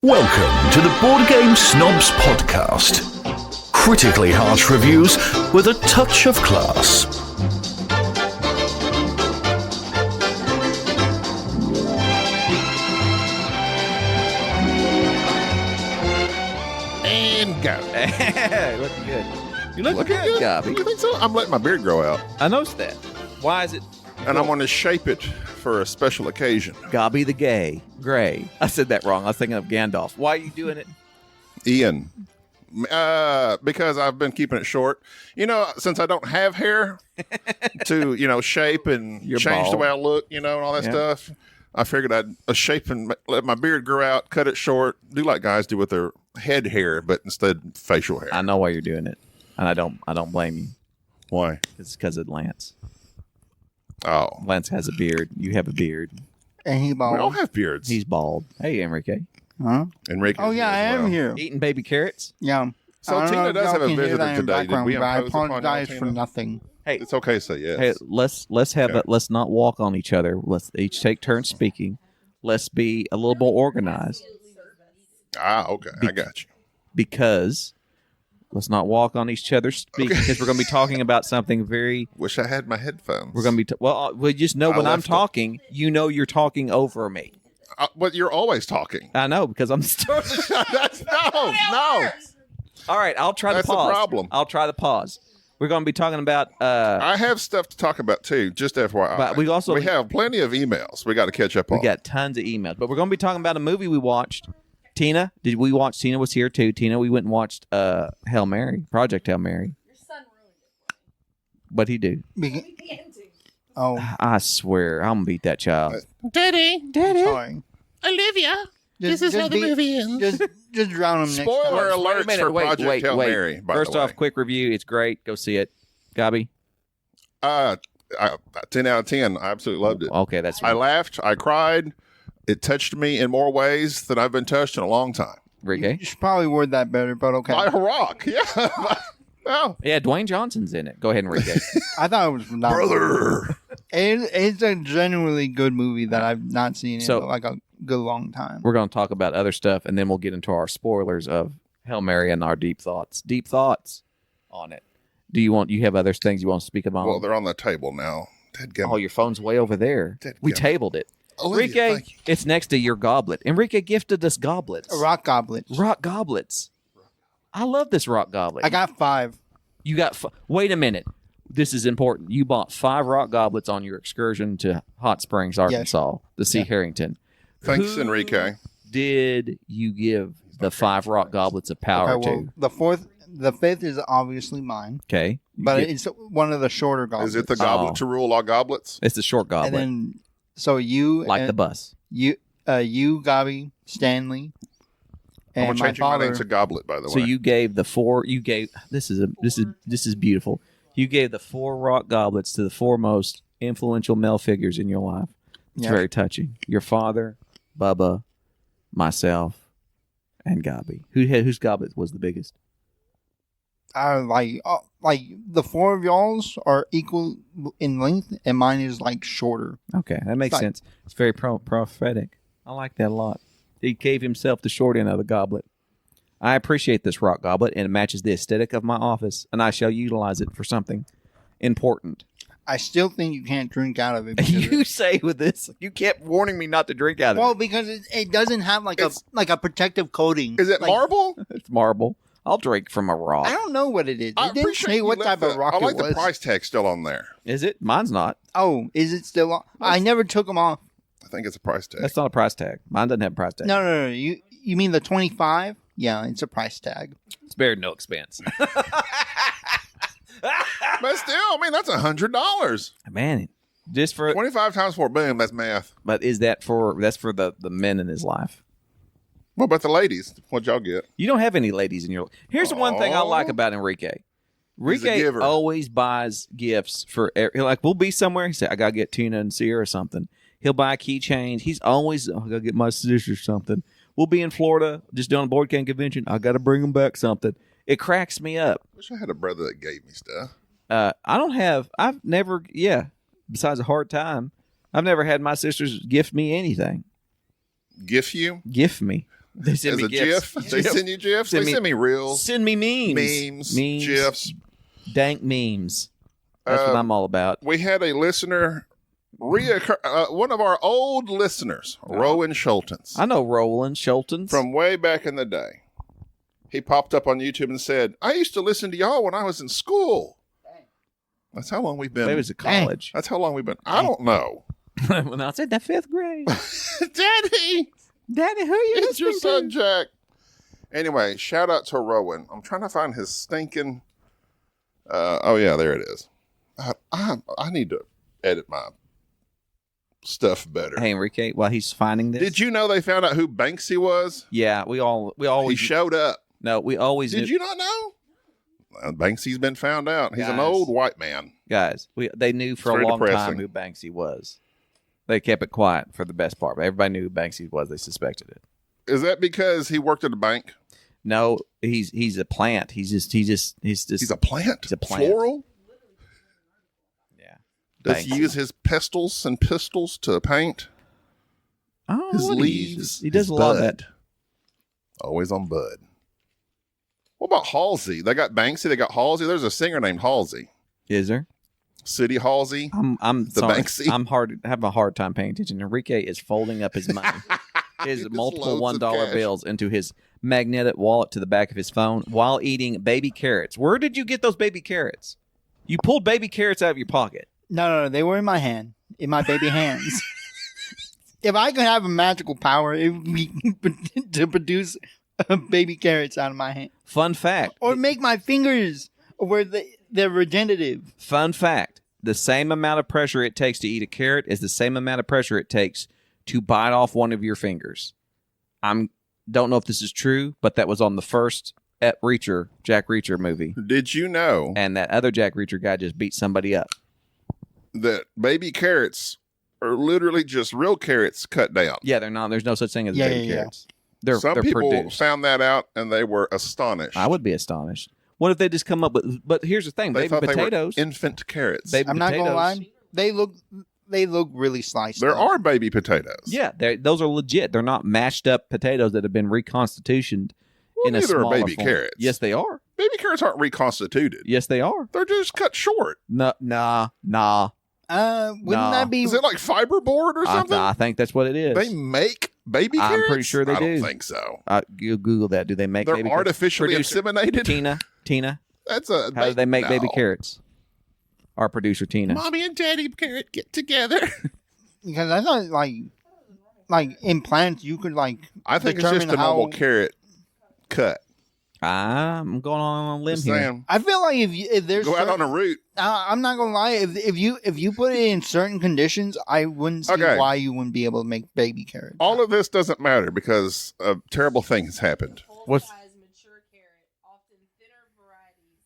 Welcome to the Board Game Snobs Podcast. Critically harsh reviews with a touch of class. And go. Looking good. You looking good, Gobby. You think so? I'm letting my beard grow out, I noticed that. Why is it and I want to shape it for a special occasion. Gobby the Gray? I said that wrong. I was thinking of Gandalf. Why are you doing it? Ian, because I've been keeping it short. You know, since I don't have hair to, shape and You're change bald. the way I look, and all that Yeah. stuff. I figured I'd shape and let my beard grow out, cut it short, do like guys do with their head hair, but instead facial hair. I know why you're doing it, and I don't blame you. Why? It's because of Lance. Oh, Lance has a beard. You have a beard. And he we all bald. have beards. He's bald. Hey, Enrique. Huh? Enrique. Oh, yeah, I am here. Eating baby carrots? Yeah. So I don't Tina know if does y'all have a can hear visitor that in the today. Did background, we but I impose upon y'all, apologize for Tina? nothing. Hey, It's okay to say yes. hey, let's have Okay. let's not walk on each other. Let's each take turns speaking. Let's be a little more organized Okay. I got you. because let's not walk on each other speak because we're going to be talking about something very. Wish I had my headphones. We're going to be we just know I when I'm left them. talking, you're talking over me. But you're always talking. I know because I'm starting. That's no. All right, I'll try That's to the pause. problem. I'll try to pause. We're going to be talking about. I have stuff to talk about too. Just FYI. But we also- we have plenty of emails. We got to catch up on. We got tons of emails, but we're going to be talking about a movie we watched. Tina, did we watch? Tina was here too. Tina, we went and watched Hail Mary, Project Hail Mary. Your son ruined it. What'd he do? Be- The ending. oh, I swear, I'm gonna beat that child. Daddy, sorry. Olivia. This is how the movie ends. Just drown him next Spoiler time. alerts for Project Hail Mary. By First the way. off, quick review. It's great. Go see it. Gabby? 10 out of 10. I absolutely loved it. Okay, that's I laughed. I cried. It touched me in more ways than I've been touched in a long time. Enrique. You should probably word that better, but okay. By a rock. Yeah. Oh, Yeah, Dwayne Johnson's in it. Go ahead, Enrique. I thought it was not brother. It's a genuinely good movie that I've not seen So- in like a good long time. We're going to talk about other stuff, and then we'll get into our spoilers of Hail Mary and our deep thoughts. Deep thoughts on it. Do you have other things you want to speak about? Well, they're on the table now. Oh, your phone's way over there. We Dadgummit. tabled it. Olivia, Enrique, thank you. it's next to your goblet. Enrique gifted us goblets. A rock goblet. Rock goblets. I love this rock goblet. I got 5. You got. Wait a minute. This is important. You bought 5 rock goblets on your excursion to Hot Springs, Arkansas, to see Yeah. Harrington. Thanks, Who Enrique. Did you give the 5 rock goblets of power Okay, well, to? the 5th is obviously mine, Okay, You but get- it's one of the shorter goblets. Is it the goblet Oh. to rule all goblets? it's the short And goblet, then, so you like and the bus. you, Gabi, Stanley, I'm and gonna my change my name father. to Goblet, by the So way. you gave the 4. You gave this is beautiful. You gave the 4 rock goblets to the 4 most influential male figures in your life. It's Yeah. very touching. Your father, Bubba, myself, and Gabi. Whose goblet was the biggest? Like the 4 of y'all's are equal in length, and mine is like shorter. Okay, that makes Like- sense. It's very prophetic. I like that a lot. He gave himself the short end of the goblet. I appreciate this rock goblet, and it matches the aesthetic of my office, and I shall utilize it for something important. I still think you can't drink out of it. Because You say with this, you kept warning me not to drink out of well, it. because it doesn't have like It's- a protective coating. Is it Like, marble? It's marble. I'll drink from a rock. I don't know what it is. I It didn't appreciate say you what left type of the- rock I like it the was. price tag still on there. Is it? Mine's not. Oh, is it still on? I never took them off. I think it's a price tag. That's not a price tag. Mine doesn't have a price tag. No. You mean the 25? Yeah, it's a price tag. It's spared no expense. But still, I mean, that's $100. Man, just for 25 times 4, boom, that's math. but is that's for the men in his life? What about the ladies? What'd y'all get? You don't have any ladies in your. Here's the one thing I like about Enrique. He's a Enrique giver. always buys gifts for like we'll be somewhere. He said, "I gotta get Tina and Sierra something." He'll buy keychains. He's always, I gotta get my sister something. We'll be in Florida just doing a board game convention. I gotta bring them back something. It cracks me up. Wish I had a brother that gave me stuff. I don't have. I've never. Yeah. Besides a hard time, I've never had my sisters gift me anything. Gift you? Gift me. They send As me a gifs. GIF? They send you GIFs? Send They me- send me reels, Send me memes. memes, GIFs. Dank memes. That's what I'm all about. We had a listener, one of our old listeners, Rowan Schultens, I know Roland Schultons. from way back in the day. He popped up on YouTube and said, I used to listen to y'all when I was in school. That's how long we've been. Maybe it was at college. That's how long we've been. I don't know. When I was in the 5th grade. Daddy, Daddy, who are you it's your listening son, to? Jack. Anyway, shout out to Rowan. I'm trying to find his stinking. Oh, yeah, there it is. I need to edit my stuff better. Hey, Enrique, while he's finding this. Did you know they found out who Banksy was? Yeah, we He always showed up. No, we always Did knew, you not know? Banksy's been found out. He's an Guys. old white man. guys. They knew for It's a very long time depressing. who Banksy was. They kept it quiet for the best part, but everybody knew who Banksy was. They suspected it. Is that because he worked at a bank? No, he's a plant. He's a plant. He's a plant. Floral. Yeah. Does Banksy. he use his pestles and pistols to paint? Oh, His what he leaves. uses. He does his a lot of bud. that. Always on bud. What about Halsey? They got Banksy. They got Halsey. There's a singer named Halsey. Is there? City Halsey. I'm The sorry. Banksy? I'm having a hard time paying attention. Enrique is folding up his money, his Just multiple loads of $1 cash. bills into his magnetic wallet to the back of his phone while eating baby carrots. Where did you get those baby carrots? You pulled baby carrots out of your pocket. No, they were in my hand, in my baby hands. If I could have a magical power, it would be to produce baby carrots out of my hand, Fun fact. or make my fingers where they're regenerative. Fun fact. The same amount of pressure it takes to eat a carrot is the same amount of pressure it takes to bite off one of your fingers. Don't know if this is true, but that was on the first Jack Reacher movie. Did you know And that other Jack Reacher guy just beat somebody up. that baby carrots are literally just real carrots cut down? Yeah, they're not. There's no such thing as Yeah, baby yeah, yeah. carrots. They're people produced. found that out and they were astonished. I would be astonished. What if they just come up with? But here's the thing: They baby thought potatoes. they were infant carrots. Baby I'm not gonna potatoes. lie, they look really sliced. There up. are baby potatoes. Yeah, those are legit. They're not mashed up potatoes that have been reconstitutioned Well, in a neither are smaller baby form. carrots. Yes, they are. Baby carrots aren't reconstituted. Yes, they are. They're just cut short. Mm. Nah. Wouldn't No. that be? Is it like fiberboard or something? I think that's what it is. They make baby I'm carrots? pretty sure they I don't do. think so. You Google that. Do they make They're baby carrots? artificially Producer inseminated? Tina. That's a. How do they make baby no. carrots? Our producer Tina. Mommy and Daddy carrot get together. Because I thought like in plants you could like. I think it's just determine a normal how- carrot cut. I'm going on a limb Just here. saying. I feel like if there's Go out on certain- a route. I'm not gonna lie. If you put it in certain conditions, I wouldn't see Okay. why you wouldn't be able to make baby carrots. All of this doesn't matter because a terrible thing has happened. What's- Full-size mature carrot, often thinner varieties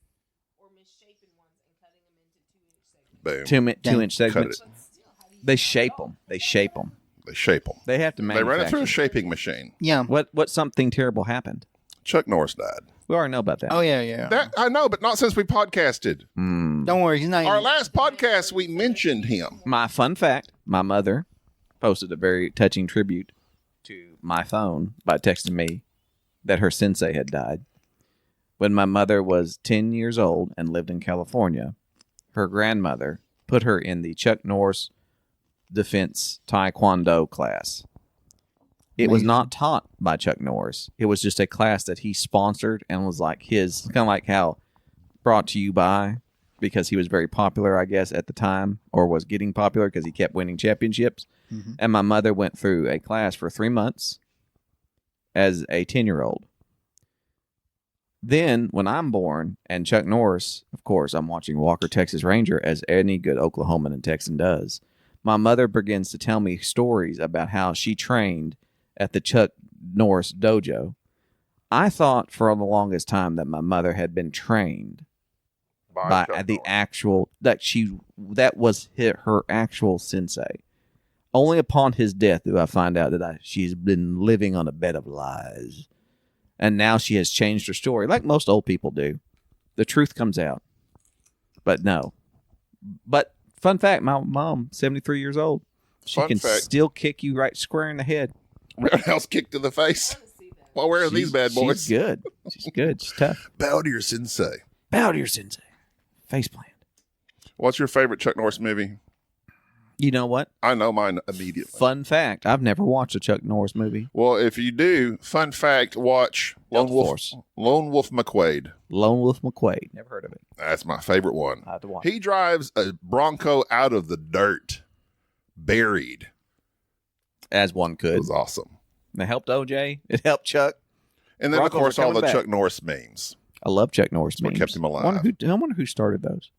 or misshapen ones, and cutting them into 2-inch segments. Boom. 2-inch segments. But still, how do you They shape them. They shape them. They shape them. They have to They manufacture. run it through a shaping machine. Yeah. What something terrible happened? Chuck Norris died. We already know about that. Oh yeah. That I know, but not since we podcasted. Mm. Don't worry, he's not. Our even- last podcast, we mentioned him. My fun fact: my mother posted a very touching tribute to my phone by texting me that her sensei had died. When my mother was 10 years old and lived in California, her grandmother put her in the Chuck Norris Defense Taekwondo class. It was Amazing. not taught by Chuck Norris. It was just a class that he sponsored and was like his, kind of like how brought to you by, because he was very popular, I guess, at the time, or was getting popular because he kept winning championships. Mhm. And my mother went through a class for 3 months as a 10-year-old. Then, when I'm born, and Chuck Norris, of course, I'm watching Walker, Texas Ranger, as any good Oklahoman and Texan does. My mother begins to tell me stories about how she trained at the Chuck Norris dojo. I thought for the longest time that my mother had been trained by Chuck the Norris. actual, that was her actual sensei. Only upon his death do I find out that she's been living on a bed of lies. And now she has changed her story, like most old people do. The truth comes out. But no. But fun fact, my mom, 73 years old. She Fun can fact. still kick you right square in the head. Roundhouse kick to the face. I want to see that. while wearing these bad boys. She's good. She's good. She's tough. Bow to your sensei. Bow to your sensei. Face plant. What's your favorite Chuck Norris movie? You know what? I know mine immediately. Fun fact: I've never watched a Chuck Norris movie. Well, if you do, fun fact, watch Lone Delta Wolf, Force. Lone Wolf McQuade. Lone Wolf McQuade. Never heard of it. That's my favorite one. I have to watch. He drives a Bronco out of the dirt, buried. As one It could. was awesome. It helped OJ. It helped Chuck. And then, Broncos of course, are all coming the back. Chuck Norris memes. I love Chuck Norris. what memes. kept him alive. I wonder who started those.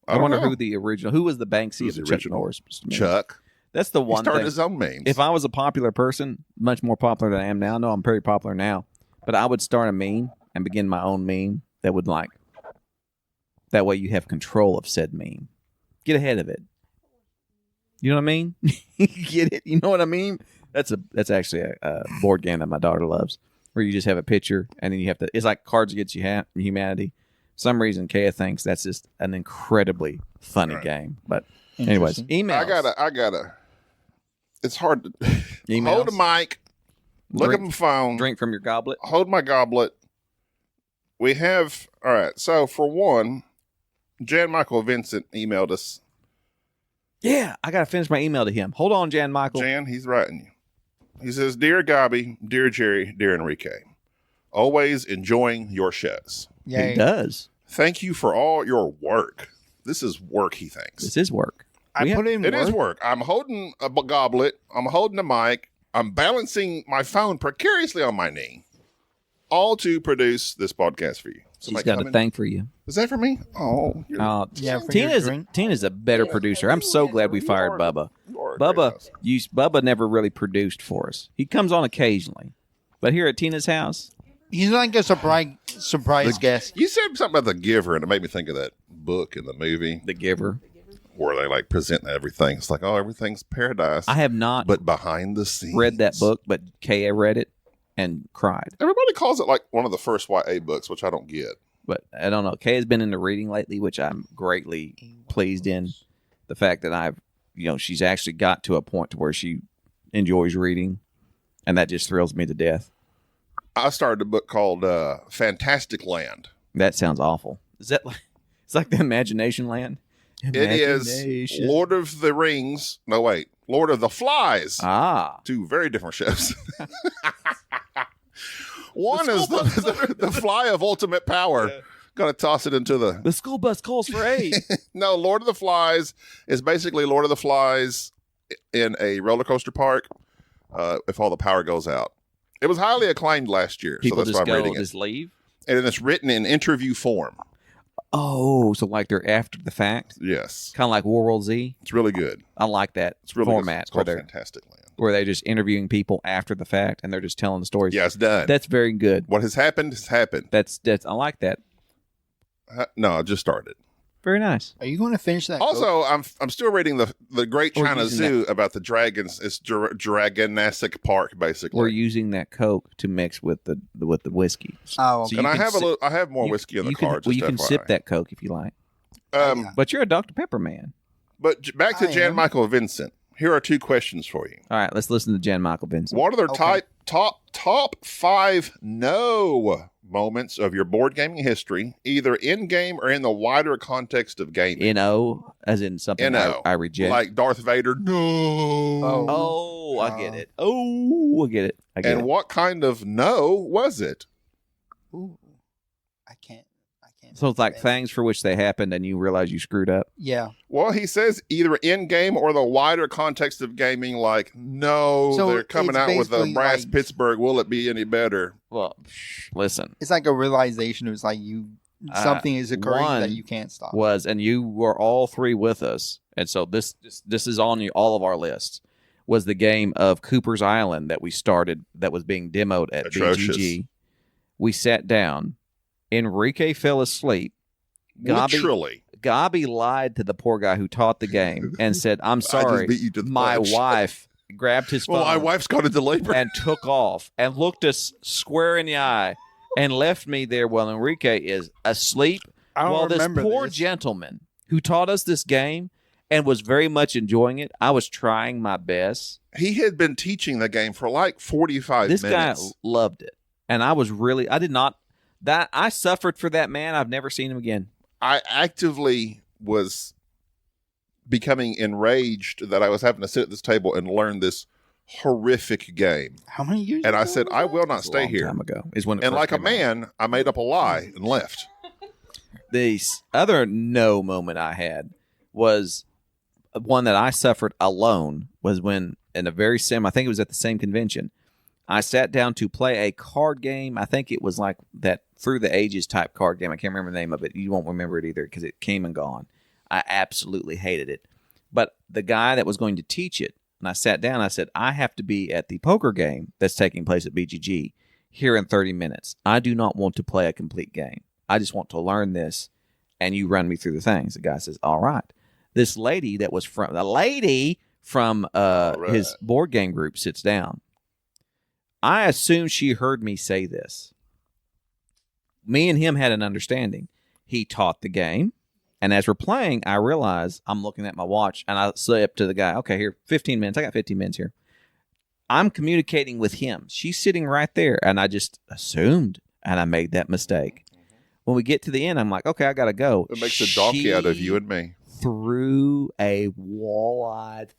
I don't wonder know. who the original. Who was the Banksy Who's of the the Chuck original? Norris memes? Chuck. That's the He one started thing. his own memes. If I was a popular person, much more popular than I am now, no, I'm very popular now, but I would start a meme and begin my own meme that would like, that way you have control of said meme. Get ahead of it. You know what I mean? Get it? You know what I mean? That's actually a board game that my daughter loves, where you just have a picture and then you have to, it's like Cards Against Humanity. For some reason, Kaya thinks that's just an incredibly funny Right. game. But anyways, Interesting. emails. I gotta. It's hard to Emails. hold a mic, look Drink- at my phone, Drink from your goblet. hold my goblet. We have all right. So for one, Jan Michael Vincent emailed us. Yeah, I got to finish my email to him. Hold on, Jan Michael. Jan, he's writing you. He says, "Dear Gobby, dear Jerry, dear Enrique, always enjoying your shows. Yay. He does. Thank you for all your work. This is work, he thinks. It's his work. I We put in It work. is work. I'm holding a goblet. I'm holding a mic. I'm balancing my phone precariously on my knee, all to produce this podcast for you. She's Somebody got a coming? thing for you. Is that for me? Oh, you're, Yeah, for your drink. Tina's a better producer. I'm so glad we fired Bubba. you are a great host. Bubba never really produced for us. He comes on occasionally, but here at Tina's house, He's like a surprise guest. You said something about The Giver, and it made me think of that book in the movie the giver. where they like present everything. It's like, oh, everything's paradise. I have not but behind the scenes, read that book, but Kaya read it and cried. Everybody calls it like one of the first YA books, which I don't get. But I don't know. Kaya's been into reading lately, which I'm greatly pleased in. The fact that she's actually got to a point to where she enjoys reading, and that just thrills me to death. I started a book called Fantastic Land. That sounds awful. Is that like it's like the Imagination Land? It is Imagination. Lord of the Rings. No, wait. Lord of the Flies. Ah, Two very different shows. One is the fly of ultimate power. Gotta toss it into the. the school bus calls for aid. No, Lord of the Flies is basically Lord of the Flies in a roller coaster park if all the power goes out. It was highly acclaimed last year, People so that's just why I'm go, reading it. just leave. And it's written in interview form. Oh, so like they're after the fact, Yes. kind of like World Z. It's really good. I like that It's really format good. It's where called they're Fantastic Land. where they're just interviewing people after the fact and they're just telling the stories. Yeah, it's done. That's very good. What has happened has happened. That's I like that. No, I just started. Very nice. Are you going to finish that? Coke? Also, I'm still reading the Great We're China using Zoo about the dragons. It's Dragonasic Park, basically. We're using that Coke to mix with the whiskey. Oh, okay. So and you I can have sip- I have more whiskey in the car. Well, just you can FYI. sip that Coke if you like. Um, But you're a Dr. Pepper man. but back to I Jan am. Michael Vincent. Here are two questions for you. All right, let's listen to Jan Michael Vincent. What are their Okay. top 5 no moments of your board gaming history, either in game or in the wider context of gaming? N-O, as in something NO. I reject. Like Darth Vader. No. oh, I get it. Oh, I get it. I get And it. what kind of no was it? Ooh, I can't. So it's like things for which they happened and you realize you screwed up. Yeah. Well, he says either in game or the wider context of gaming, like, no, So they're coming it's out with a basically brass like- Pittsburgh. Will it be any better? Well, listen. It's like a realization. It was like something is occurring one that you can't stop. Was and you were all three with us, and so this is on you all of our lists. Was the game of Cooper's Island that we started that was being demoed at Atrocious. BGG? We sat down. Enrique fell asleep. Literally. Gabi lied to the poor guy who taught the game and said, "I'm sorry, beat you to the my punch." wife grabbed his phone Well, my wife's gone into labor. and took off and looked us square in the eye and left me there while Enrique is asleep. I don't While this remember poor this. gentleman who taught us this game and was very much enjoying it, I was trying my best he had been teaching the game for like 45 This minutes. guy loved it, and I suffered for that man. I've never seen him again. I actively was becoming enraged that I was having to sit at this table and learn this horrific game. How many years? And I ago said, was I that? will not A stay long here. time ago is when it And first like a came out. man, I made up a lie and left. The other no moment I had was one that I suffered alone. Was when in a very I think it was at the same convention. I sat down to play a card game. I think it was like that Through the Ages type card game. I can't remember the name of it. You won't remember it either because it came and gone. I absolutely hated it. But the guy that was going to teach it, and I sat down, I said, I have to be at the poker game that's taking place at BGG here in 30 minutes. I do not want to play a complete game. I just want to learn this, and you run me through the things. The guy says, all right. This lady that was from right. his board game group sits down. I assume she heard me say this. Me and him had an understanding. He taught the game. And as we're playing, I realize I'm looking at my watch and I say up to the guy, okay, here, 15 minutes. I got 15 minutes here. I'm communicating with him. She's sitting right there. And I just assumed, and I made that mistake. When we get to the end, I'm like, okay, I got to go. It makes a donkey out of you and me. Threw a wall-eyed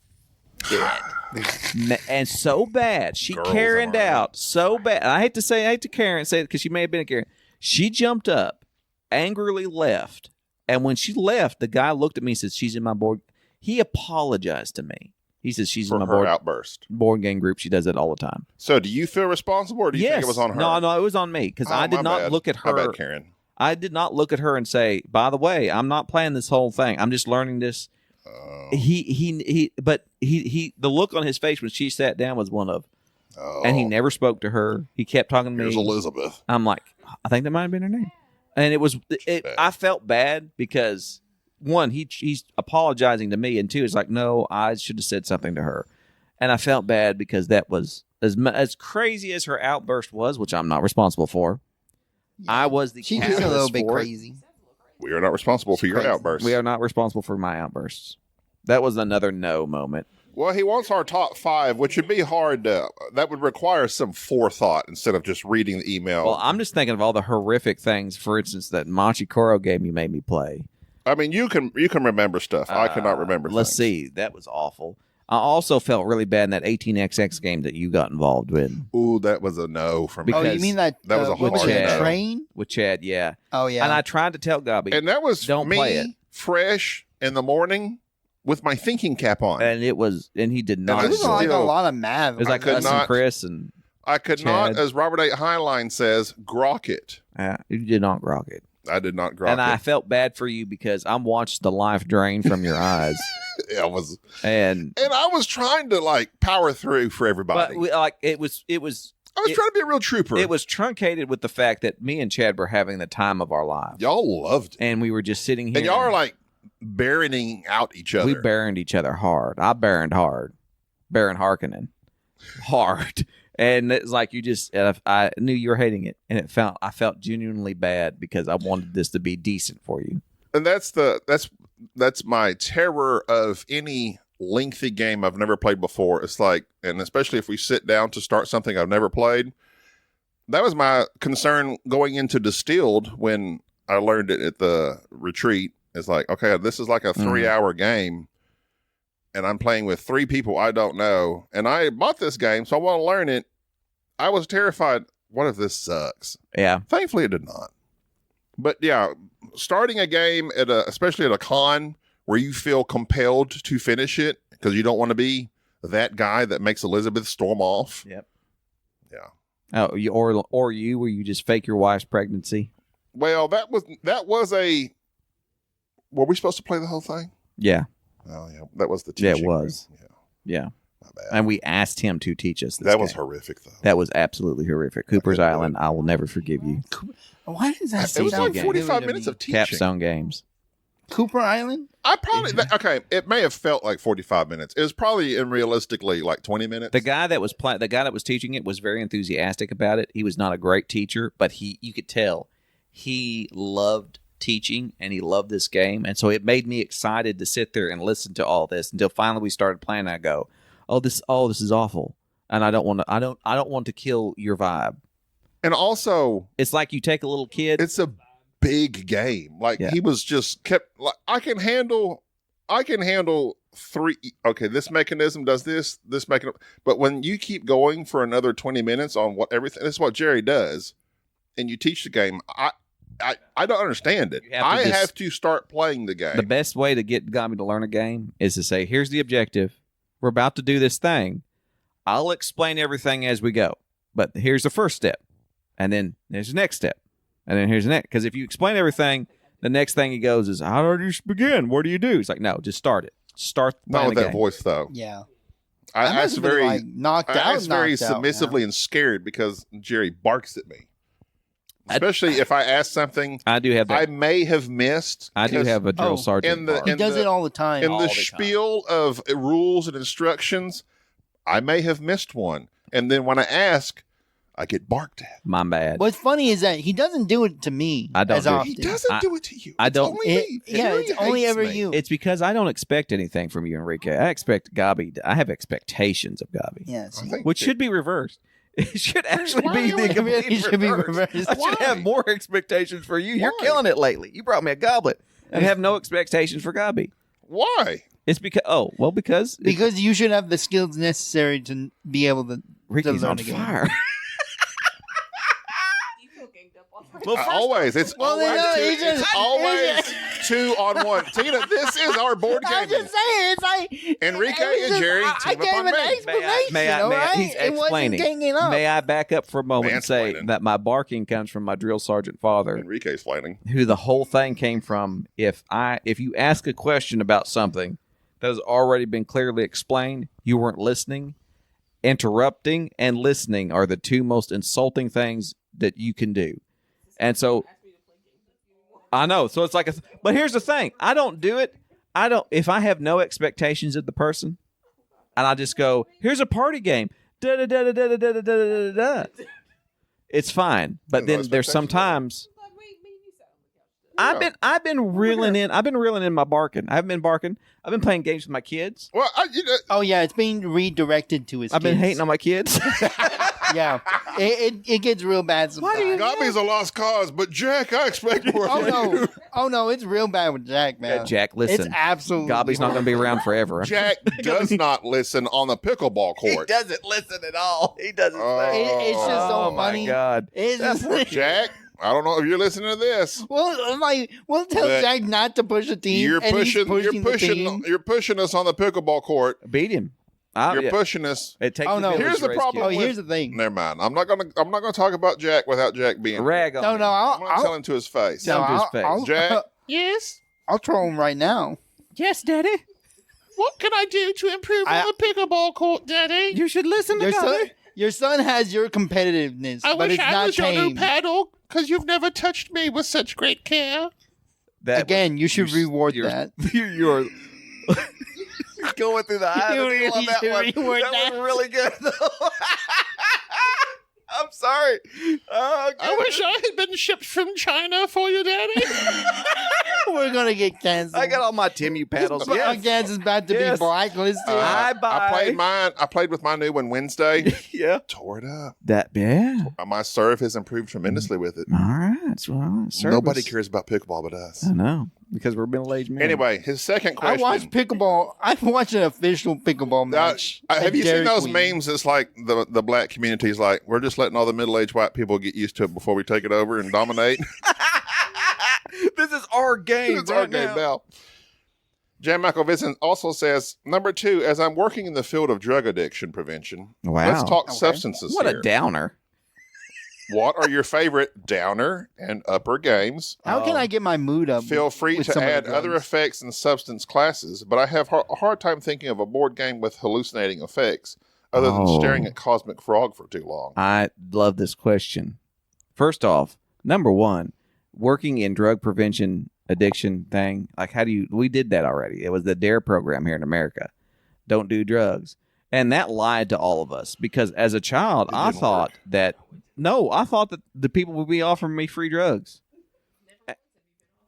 fit. And so bad. She Girls, Karen'd am I right? out so bad. I hate to Karen say it because she may have been a Karen. She jumped up, angrily left. And when she left, the guy looked at me and said, she's in my board. He apologized to me. He says she's For in my her outburst. board game group. She does it all the time. So do you feel responsible or do you yes. think it was on her? No, it was on me because Oh, I did my not bad. look at My her. bad, Karen. I did not look at her and say, by the way, I'm not playing this whole thing. I'm just learning this. Oh, He the look on his face when she sat down was one of, oh. and he never spoke to her. He kept talking to Here's me. Elizabeth. I'm like, I think that might have been her name. And bad. I felt bad because one, he's apologizing to me, and two, it's like, no, I should have said something to her. And I felt bad because that was as crazy as her outburst was, which I'm not responsible for. I was the She was a catalyst little bit for it. crazy. We are not responsible for your Crazy. outbursts. We are not responsible for my outbursts. That was another no moment. Well, he wants our top 5, which would be hard to, that would require some forethought instead of just reading the email. Well, I'm just thinking of all the horrific things. For instance, that Machi Koro game you made me play. I mean, you can remember stuff. I cannot remember Let's things. see. That was awful. I also felt really bad in that 18XX game that you got involved with. Ooh, that was a no from me. Oh, Because you mean that? that was a what was hard it, no. train? With Chad, yeah. Oh yeah. And I tried to tell Gobby, And that was Don't me, play it. fresh in the morning with my thinking cap on. and he did I not. it was still- like a still- lot of math. It was like could us and not- Chris, and I could not, Chad. as Robert A. Heinlein says, grok it. you did not grok it. I did not grok And I it. felt bad for you because I'm watched the life drain from your eyes, I was, and and I was trying to like power through for everybody. but it was I was trying to be a real trooper. it was truncated with the fact that me and Chad were having the time of our lives, Y'all loved it. and we were just sitting here. And y'all are like barrening out each other. we baroned each other hard. I baroned hard, Baron Harkonnen, hard, and it's like you just. I knew you were hating it, and I felt genuinely bad because I wanted this to be decent for you. And that's my terror of any lengthy game I've never played before. It's like, and especially if we sit down to start something I've never played. That was my concern going into Distilled when I learned it at the retreat. It's like, okay, this is like a 3-hour game, and I'm playing with 3 people I don't know. And I bought this game, so I want to learn it. I was terrified. What if this sucks? Yeah, Thankfully, it did not. But yeah, starting a game especially at a con where you feel compelled to finish it because you don't want to be that guy that makes Elizabeth storm off. Yep. Yeah. Oh, or you where you just fake your wife's pregnancy. Well, that was a. Were we supposed to play the whole thing? Yeah, Oh yeah, that was the Yeah, it teaching. was. Yeah, yeah. my bad. And we asked him to teach us. That was game. horrific though. That was absolutely horrific. Cooper's couldn't do Island. I will never forgive you. Why does that It was sound like game. 45 WWE? minutes of teaching. Capstone Games. Cooper Island? I probably okay. It may have felt like 45 minutes. It was probably unrealistically like 20 minutes. The guy that was teaching it was very enthusiastic about it. He was not a great teacher, but you could tell he loved teaching and he loved this game, and so it made me excited to sit there and listen to all this until finally we started playing. I go, this is awful, and I don't want to kill your vibe. And also, It's like you take a little kid. it's a big game. Like Yeah. he was just kept like I can handle 3. Okay, this mechanism does this mechanism. But when you keep going for another 20 minutes on what everything, this is what Jerry does, and you teach the game. I don't understand it. You have to I just- have to start playing the game. The best way to get Gabi to learn a game is to say, here's the objective. We're about to do this thing. I'll explain everything as we go. But here's the first step. And then there's the next step. And then here's the next. Because if you explain everything, the next thing he goes is, how do you begin? What do you do? It's like, no, just start it. Start Not playing with the that game. voice though. Yeah. I must asked have been, very, like, knocked I out. asked very knocked out, submissively and scared because Jerry barks at me. Especially if I ask something I do have I that. may have missed. I do because have a drill Oh, sergeant. in the- bark. He in does the- it all the time. in all the the time. spiel of rules and instructions, I may have missed one. And then when I ask, I get barked at. My bad. What's funny is that he doesn't do it to me I don't as do it. often. He doesn't I- do it to you. I It's don't- Only me. Yeah, Jerry it's only hates ever me. you. It's because I don't expect anything from you, Enrique. I expect Gabi. I have expectations of Gabi, Yes. I think which should be reversed. It should actually Why be do the it complete really should be reverse. reversed? I should Why? have more expectations for you. You're Why? killing it lately. You brought me a goblet and have no expectations for Gabi. Why? It's because Because you should have the skills necessary to be able to. Ricky's learn on the game. fire. You feel ganged up on that. Well, first- Always. It's Well, always, no, two, it's just- it's always 2 on 1. Tina, this is our board I'm game. just saying, it's like Enrique it was and just- Jerry I team up gave on an me. explanation. May I- all right? he's It wasn't explaining. ganging up. May I back up for a moment and say Mansplaining. that my barking comes from my drill sergeant father, Enrique's flanning. who the whole thing came from. If you ask a question about something that has already been clearly explained, you weren't listening. Interrupting and listening are the two most insulting things that you can do. And so I know. So it's like but here's the thing. I don't do it. If I have no expectations of the person and I just go, here's a party game. Da da da da da da da da da da. It's fine. But No then there's expectations. sometimes Like, me and you sat on the couch. I've been reeling in my barking. I haven't been barking. I've been playing games with my kids. Well, Oh yeah, it's being redirected to his. I've been kids. hating on my kids. Yeah, it gets real bad sometimes. Gabi's a lost cause, but Jack, I expect more Oh from you. no, oh no, it's real bad with Jack, man. Jack, listen. It's absolutely. Gabi's not going to be around forever. Jack does not listen on the pickleball court. doesn't listen at all. He doesn't. Oh. It's just so Oh my funny. God. It's just, Jack, I don't know if you're listening to this. we'll tell But Jack not to push the team. You're and he's pushing, the team. you're pushing us on the pickleball court. Beat him. You're pushing us. It takes Oh, a no. village Here's to the raise problem. Oh, kids. here's the thing. Never mind. I'm not gonna talk about Jack without Jack being. Rag on No, him. no, I'm gonna I'll tell him to his face. Tell him to his face. Jack? yes, I'll troll him right now. Yes, Daddy. What can I do to improve I- on the pickleball court, Daddy? You should listen Your son has your competitiveness, but it's not tame. paddle because you've never touched me with such great care. That Again, you should reward you're- that. You're going through the eye. You of the needle on really that should one. reward That that. was really good, though. I'm sorry. Oh, I wish I had been shipped from China for you, Daddy. We're gonna get canceled. I got all my Timu paddles. Our Yes. Kansas is about to Yes. be blacklisted. Bye bye. I played with my new one Wednesday. Yeah. Tore it up. Yeah. My serve has improved tremendously with it. All right. Well, Nobody cares about pickleball but us. I know because we're middle-aged men. Anyway, his second I question. watched pickleball. I watched an official pickleball match. have at you seen Dairy those Queen. memes? It's like the black community's like, we're just letting all the middle-aged white people get used to it before we take it over and dominate. this is our game. It's our game now. Jan Michael Vincent also says, number 2, as I'm working in the field of drug addiction prevention, Wow. let's talk Okay. substances What here. a downer. What are your favorite downer and upper games? How can I get my mood up? Feel free with to some of the add other drugs? effects and substance classes, but I have a hard time thinking of a board game with hallucinating effects other than Oh. staring at Cosmic Frog for too long. I love this question. First off, number 1, working in drug prevention addiction thing. Like, we did that already. It was the DARE program here in America. Don't do drugs. And that lied to all of us because as a child, It I didn't thought work. that the people would be offering me free drugs.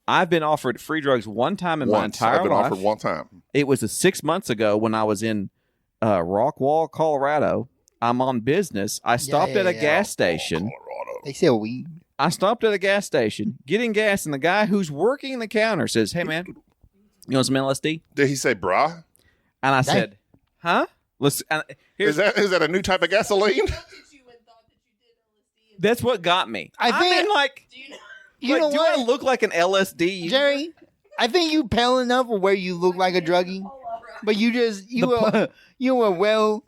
I've been offered free drugs one time in my Once. entire I've been life. offered one time. It was 6 months ago when I was in Rockwall, Colorado. I'm on business. I stopped at a gas station. Colorado. They sell weed. I stopped at a gas station, getting gas, and the guy who's working the counter says, "Hey, man, you want some LSD?" Did he say bra? And I Dang. said, "Huh?" Listen, here's Is that a new type of gasoline? Looked at you and thought that you did LSD. And that's what got me. I think- mean, like, do you know? You like, know do what, I look like an LSD? Jerry? I think you pale enough for where you look like a druggie, but you a well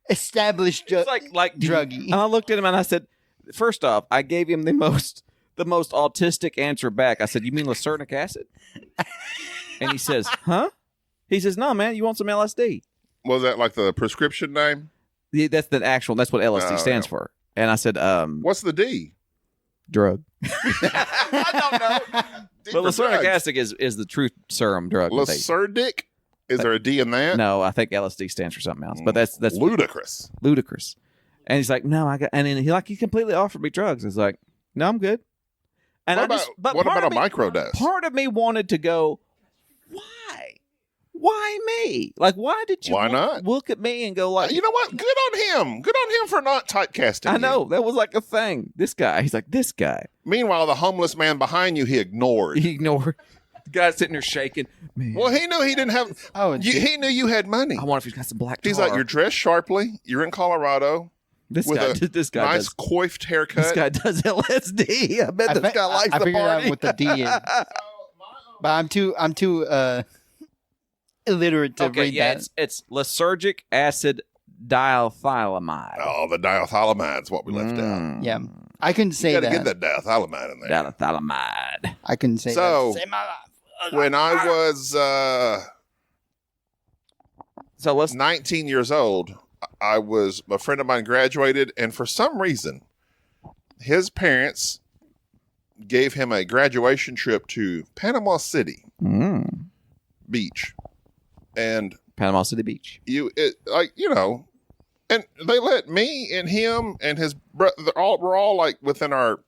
established It's like do you- druggie. And I looked at him and I said, first off, I gave him the most autistic answer back. I said, "You mean Lysergic acid?" And he says, "Huh?" He says, "No, man, you want some LSD?" Was that like the prescription name? Yeah, that's the actual. That's what LSD Oh, stands yeah. for. And I said, What's the D? drug. I don't know. D But for Lysergic drugs. acid is the truth serum drug. that they- Lysergic? Is there a D in that? No, I think LSD stands for something else. But that's ludicrous. ludicrous. And he's like, "No, I got." And then he completely offered me drugs. It's like, "No, I'm good." And What about part a of me- microdose? Part of me wanted to go, why? Why me? Like, why did you Why not? look at me and go like, You know what? Good on him. Good on him for not typecasting. I you. know, that was like a thing. This guy, he's like, this guy. Meanwhile, the homeless man behind you, he ignored. He ignored. The guy's sitting there shaking. Man, Well, he knew he didn't have. Oh, He knew you had money. I wonder if he's got some black tar. He's like, you're dressed sharply. You're in Colorado this with guy, a this guy nice does. coifed haircut. This guy does LSD. I bet this guy likes I the figured party. out what the D is, but I'm too illiterate to Okay, read yeah, that. it's lysergic acid diethylamide. Oh, the diethylamide's what we left out. Mm. Yeah, I couldn't You say got to that. get that diethylamide in there. Diethylamide. I couldn't say So- that. Say my life. When I was So let's 19 years old, a friend of mine graduated, and for some reason, his parents gave him a graduation trip to Panama City Beach. And Panama City Beach. and they let me and him and his brother, we're all like within our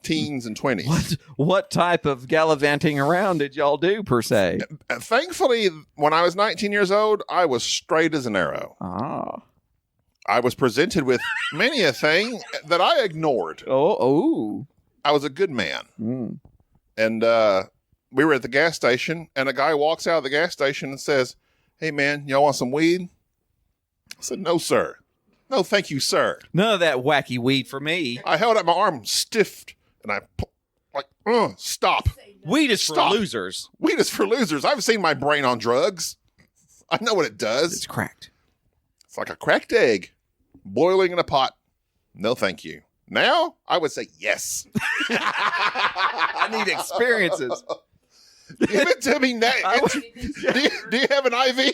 teens and 20s. What type of gallivanting around did y'all do per se? Thankfully, when I was 19 years old, I was straight as an arrow. Oh, I was presented with many a thing that I ignored. oh. I was a good man. Mm. And we were at the gas station, and a guy walks out of the gas station and says, "Hey, man, y'all want some weed?" I said, "No, sir. No, thank you, sir." None of that wacky weed for me. I held up my arm stiff, and stop. Weed is for Stop. losers. Weed is for losers. I've seen my brain on drugs. I know what it does. It's cracked. It's like a cracked egg boiling in a pot. No, thank you. Now, I would say yes. I need experiences. Give it to me now. I would- Do you have an IV?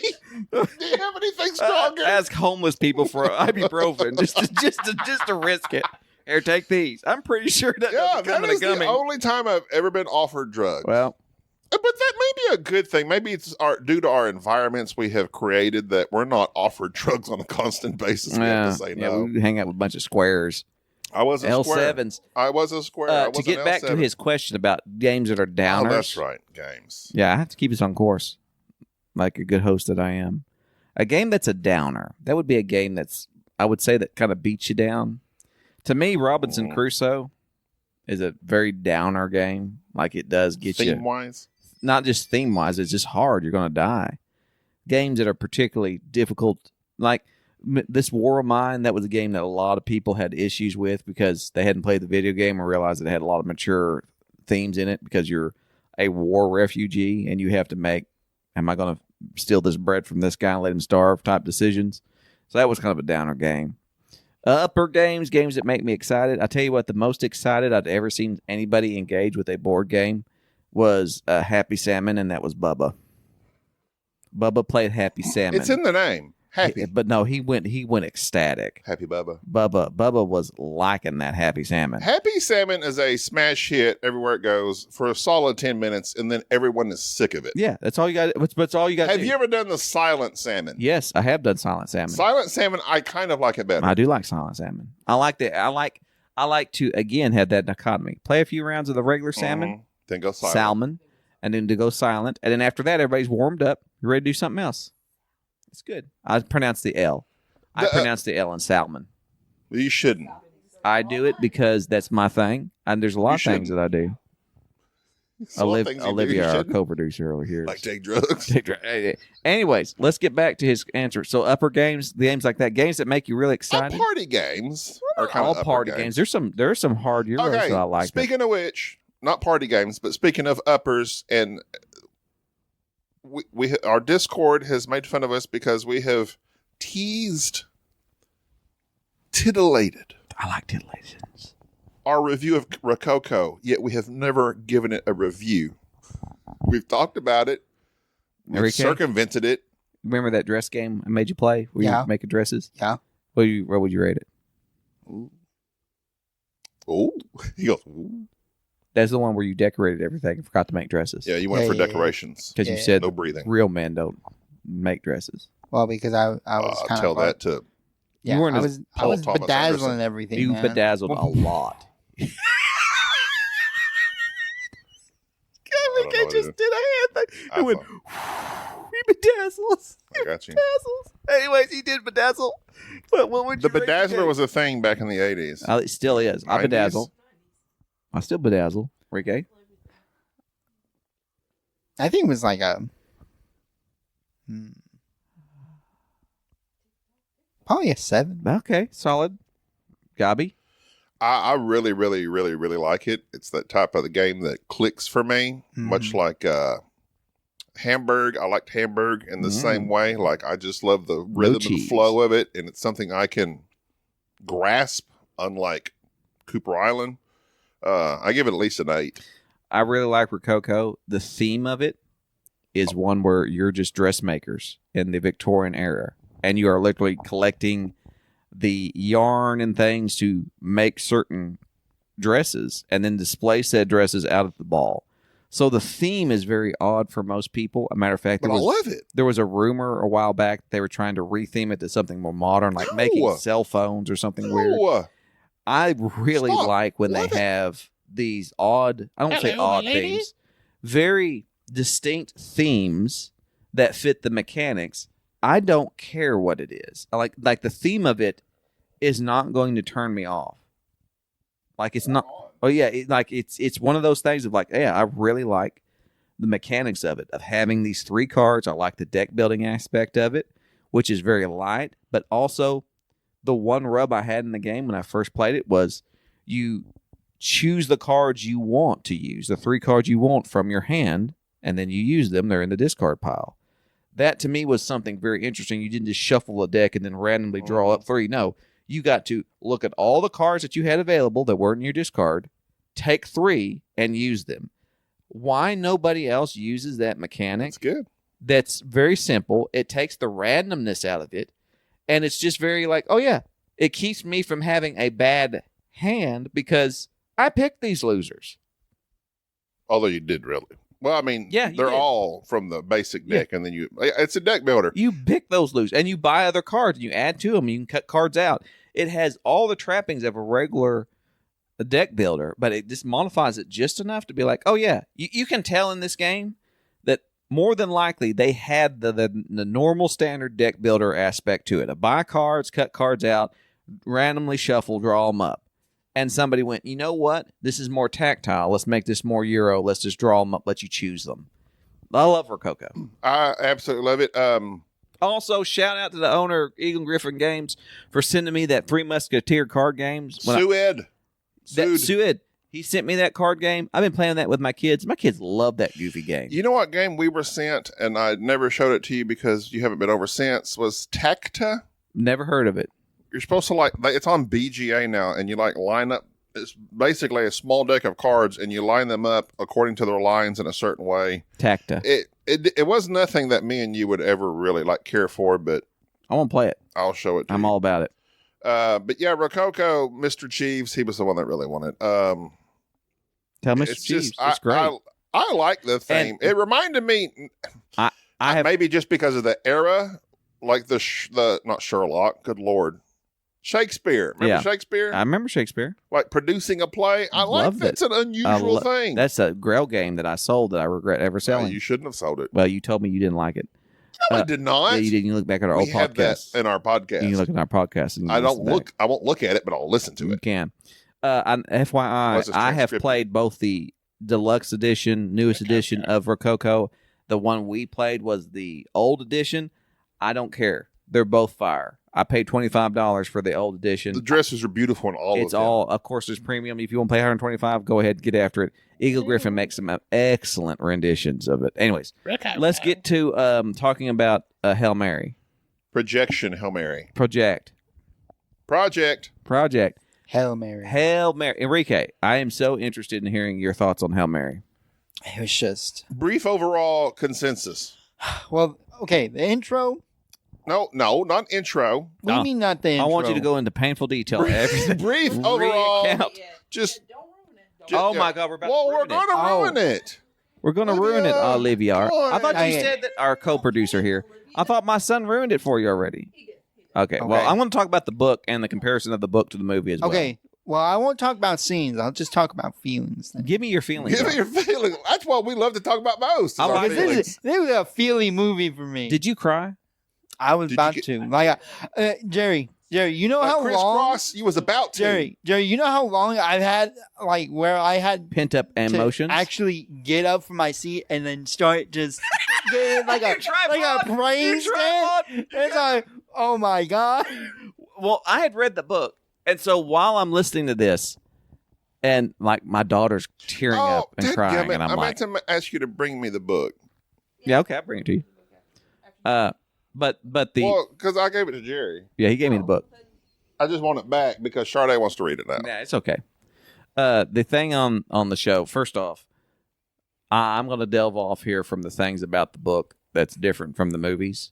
Do you have anything stronger? Ask homeless people for ibuprofen just to risk it. Here, take these. I'm pretty sure that Yeah, doesn't come that in a is the gummy. only time I've ever been offered drugs. Well, But that may be a good thing. Maybe it's due to our environments we have created that we're not offered drugs on a constant basis. We have to say no. we hang out with a bunch of squares. I was a square. L7s. I was a square. I was To get an back to L7. his question about games that are downers. Oh, that's right. Games. Yeah, I have to keep us on course, like a good host that I am. A game that's a downer. That would be a game that's, I would say, that kind of beats you down. To me, Robinson Crusoe is a very downer game. Like, it does get you. Theme wise. Not just theme wise, it's just hard. You're going to die. Games that are particularly difficult, like this War of Mine, that was a game that a lot of people had issues with because they hadn't played the video game or realized it had a lot of mature themes in it because you're a war refugee and you have to make, am I going to steal this bread from this guy and let him starve type decisions. So that was kind of a downer game. Upper games that make me excited. I tell you what, the most excited I'd ever seen anybody engage with a board game was Happy Salmon, and that was Bubba. Bubba played Happy Salmon. It's in the name. Happy. But no, he went ecstatic. Happy Bubba. Bubba was liking that Happy Salmon. Happy Salmon is a smash hit everywhere it goes for a solid 10 minutes, and then everyone is sick of it. Yeah, that's all you got. That's all you got. Have you ever done the Silent Salmon? Yes, I have done Silent Salmon. Silent Salmon, I kind of like it better. I do like Silent Salmon. I like that. I like to again have that dichotomy. Play a few rounds of the regular salmon, Mhm. Then go silent. salmon, and then to go silent, and then after that, everybody's warmed up. You're ready to do something else. It's good. I pronounce the L. I pronounce the L in Salmon. You shouldn't. I do it because that's my thing, and there's a lot of things that I do. Some things you do, Olivia, you our shouldn't. co-producer over here, Like take drugs. Anyways, let's get back to his answer. So upper games, games like that, games that make you really excited. Party games are kind All of party games. There are some hard Euros that I like. Speaking of which, not party games, but speaking of uppers, and we our Discord has made fun of us because we have teased, titillated I like titillations. our review of Rococo, yet we have never given it a review. We've talked about it. We've Enrique? circumvented it. Remember that dress game I made you play where Yeah. you making dresses? Yeah. What would you rate it? Oh, he goes, ooh. That's the one where you decorated everything and forgot to make dresses. Yeah, you went for Yeah. decorations. Because you Yeah. said No breathing. real men don't make dresses. Well, because I was kind Tell of that to Yeah, weren't I as was Paul Thomas bedazzling Anderson. everything. You man. bedazzled a lot. I don't know what it is. did a hand thing. It went, iPhone. he bedazzles. I got you. Bedazzles. Anyways, he did bedazzle. But what would The you rate bedazzler game? was a thing back in the 80s. It still is. I 90s? bedazzle. I still bedazzle. Ricky? I think it was like a probably a 7. Okay, solid. Gabi? I really, really, really, really like it. It's that type of the game that clicks for me, much like Hamburg. I liked Hamburg in the same way. Like, I just love the rhythm and cheese. flow of it, and it's something I can grasp, unlike Cooper Island. I give it at least an 8. I really like Rococo. The theme of it is one where you're just dressmakers in the Victorian era, and you are literally collecting the yarn and things to make certain dresses and then display said dresses out at the ball. So the theme is very odd for most people. A matter of fact, But I love it. there was a rumor a while back they were trying to retheme it to something more modern, like making No. cell phones or something weird. Oh, I really Stop. like when they Love it. have these odd, I don't say odd themes, very distinct themes that fit the mechanics. I don't care what it is. I like the theme of it is not going to turn me off. Like it's not. Oh yeah, it's one of those things of like, yeah, I really like the mechanics of it, of having these 3 cards. I like the deck building aspect of it, which is very light, but also the one rub I had in the game when I first played it was you choose the cards you want to use, the 3 cards you want from your hand, and then you use them. They're in the discard pile. That to me was something very interesting. You didn't just shuffle a deck and then randomly draw up 3. No, you got to look at all the cards that you had available that weren't in your discard, take 3 and use them. Why nobody else uses that mechanic? it's good. That's very simple. It takes the randomness out of it. And it's just very like, oh yeah, it keeps me from having a bad hand because I picked these losers. Although you did really. Well, I mean, Yeah, you they're did. all from the basic deck, and then it's a deck builder. You pick those losers and you buy other cards and you add to them. You can cut cards out. It has all the trappings of a regular deck builder, but it just modifies it just enough to be like, oh yeah, you can tell in this game that more than likely they had the normal standard deck builder aspect to it. A buy cards, cut cards out, randomly shuffle, draw them up. And somebody went, you know what? This is more tactile. Let's make this more Euro. Let's just draw them up, let you choose them. I love Rococo. I absolutely love it. Also, shout out to the owner of Eagle Griffin Games for sending me that Three Musketeer card games. Sued. Sued. He sent me that card game. I've been playing that with my kids. My kids love that goofy game. You know what game we were sent, and I never showed it to you because you haven't been over since, was Tacta. Never heard of it. You're supposed to it's on BGA now, and you line up. It's basically a small deck of cards, and you line them up according to their lines in a certain way. Tacta. It was nothing that me and you would ever really care for, but I want to play it. I'll show it to I'm you. all about it. But yeah, Rococo, Mr. Cheeves, he was the one that really wanted. Tell Mr. It's Chiefs. just It's great. I like the theme. It reminded me. I have maybe just because of the era, like the not Sherlock. Good Lord, Shakespeare. Remember Yeah. Shakespeare? I remember Shakespeare. Like producing a play. I like Loved that's it. an unusual thing. That's a Grail game that I sold that I regret ever Well, selling. you shouldn't have sold it. Well, you told me you didn't like it. No, I did not. Yeah, you did. You look back at our We old have that podcasts. in our podcast. You can look at our podcast. And you I can don't listen look. I won't look at it, but I'll listen to back. You it. can. FYI, Unless it's I have transcripted. played both the deluxe edition, newest edition of Rococo. The one we played was the old edition. I don't care. They're both fire. I paid $25 for the old edition. The dresses are beautiful in all It's of them. all, of course, there's premium. If you want to pay $125, go ahead and get after it. Eagle Griffin makes some excellent renditions of it. Anyways, let's get to talking about Hail Mary. Projection Hail Mary. Project. Hail Mary. Hail Mary. Enrique, I am so interested in hearing your thoughts on Hail Mary. It was just Brief overall consensus. well, okay. The intro. No, not intro. What do No. you mean not the I intro? want you to go into painful detail. Everything. Brief overall. Recount. Just. Don't ruin it. ju- Oh my God, we're about Well, to we're ruin it. going to Oh. ruin it. We're going to ruin it, Olivia. Come on. I thought you Dang it. said that our co-producer here. I thought my son ruined it for you already. Okay, well, Okay. I'm going to talk about the book and the comparison of the book to the movie as well. Okay. Well, I won't talk about scenes. I'll just talk about feelings. Then. Give me your feelings. Give on me it. your feelings. That's what we love to talk about most. is I our like Because feelings. this was a feely movie for me. Did you cry? I was Did you about get- to. Like, Jerry, you know how Chris long? Cross, you was about to. Jerry, you know how long I've had, like, where I had Pent up to emotions? actually get up from my seat and then start just getting like a praying stand. It's like, oh my god. Well, I had read the book, and so while I'm listening to this, and like my daughter's tearing up and crying, dadgummit, and I'm I like, meant to ask you to bring me the book. yeah, okay, I'll bring it to you. But the Well, because I gave it to Jerry. yeah, he gave me the book. I just want it back because Sade wants to read it now. Yeah, it's okay. The thing on the show, first off, I'm going to delve off here from the things about the book that's different from the movies,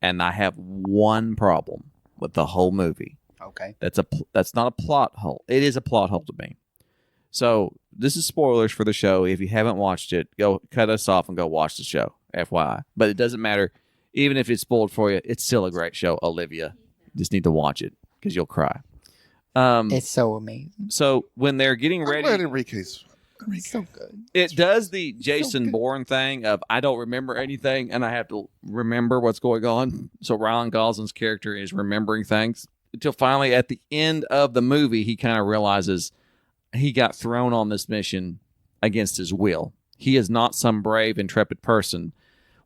and I have one problem with the whole movie. Okay. That's not a plot hole. It is a plot hole to me. So this is spoilers for the show. If you haven't watched it, go cut us off and go watch the show. FYI, but it doesn't matter. Even if it's spoiled for you, it's still a great show. Olivia, you just need to watch it because you'll cry. It's so amazing. So when they're getting I'm ready, glad Enrique's. It's so good. it does the Jason Bourne thing of I don't remember anything and I have to remember what's going on. So Ryan Gosling's character is remembering things until finally at the end of the movie, he kind of realizes he got thrown on this mission against his will. He is not some brave, intrepid person.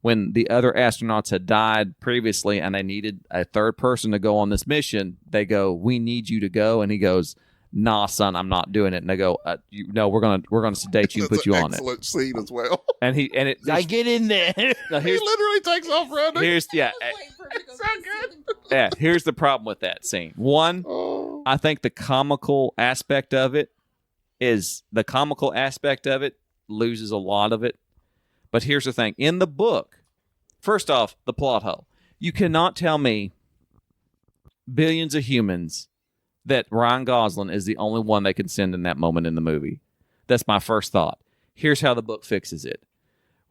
When the other astronauts had died previously and they needed a third person to go on this mission, they go, "We need you to go." And he goes, "Nah, son, I'm not doing it." And they go, "No, we're gonna sedate you and That's put you an on it." excellent scene as well. And I get in there. now he here's literally takes off running. here's yeah I was waiting for him to go So to the good. ceiling fan. yeah here's the problem with that scene. One, Oh. I think the comical aspect of it loses a lot of it. But here's the thing. In the book, first off, the plot hole. You cannot tell me billions of humans that Ryan Gosling is the only one they can send in that moment in the movie. That's my first thought. Here's how the book fixes it.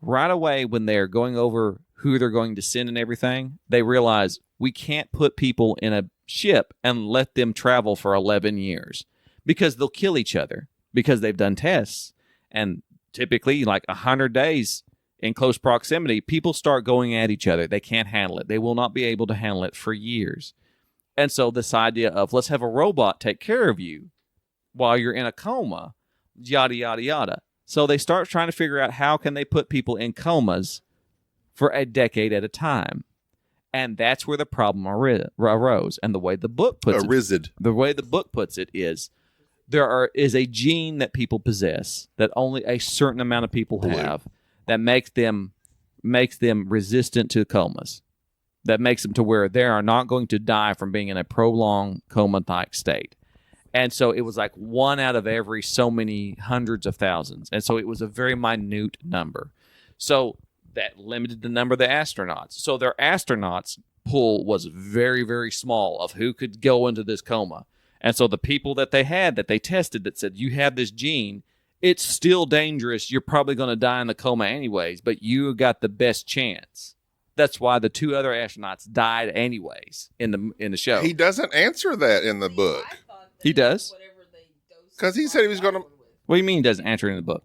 Right away, when they're going over who they're going to send and everything, they realize we can't put people in a ship and let them travel for 11 years because they'll kill each other because they've done tests. And typically, like 100 days in close proximity, people start going at each other. They can't handle it. They will not be able to handle it for years. And so this idea of let's have a robot take care of you while you're in a coma, yada, yada, yada. So they start trying to figure out how can they put people in comas for a decade at a time. And that's where the problem arose. And the way the book puts it, Rizid. the way the book puts it is there is a gene that people possess that only a certain amount of people have that makes them resistant to comas. That makes them to where they are not going to die from being in a prolonged coma-like state. And so it was like 1 out of every so many hundreds of thousands. And so it was a very minute number. So that limited the number of the astronauts. So their astronauts pool was very, very small of who could go into this coma. And so the people that they had, that they tested, that said, you have this gene, it's still dangerous. You're probably going to die in the coma anyways, but you got the best chance. That's why the 2 other astronauts died anyways in the show. He doesn't answer that in the book. I thought that He does? whatever they dosed 'Cause he said he was gonna- Gosling with. What do you mean he doesn't answer it in the book?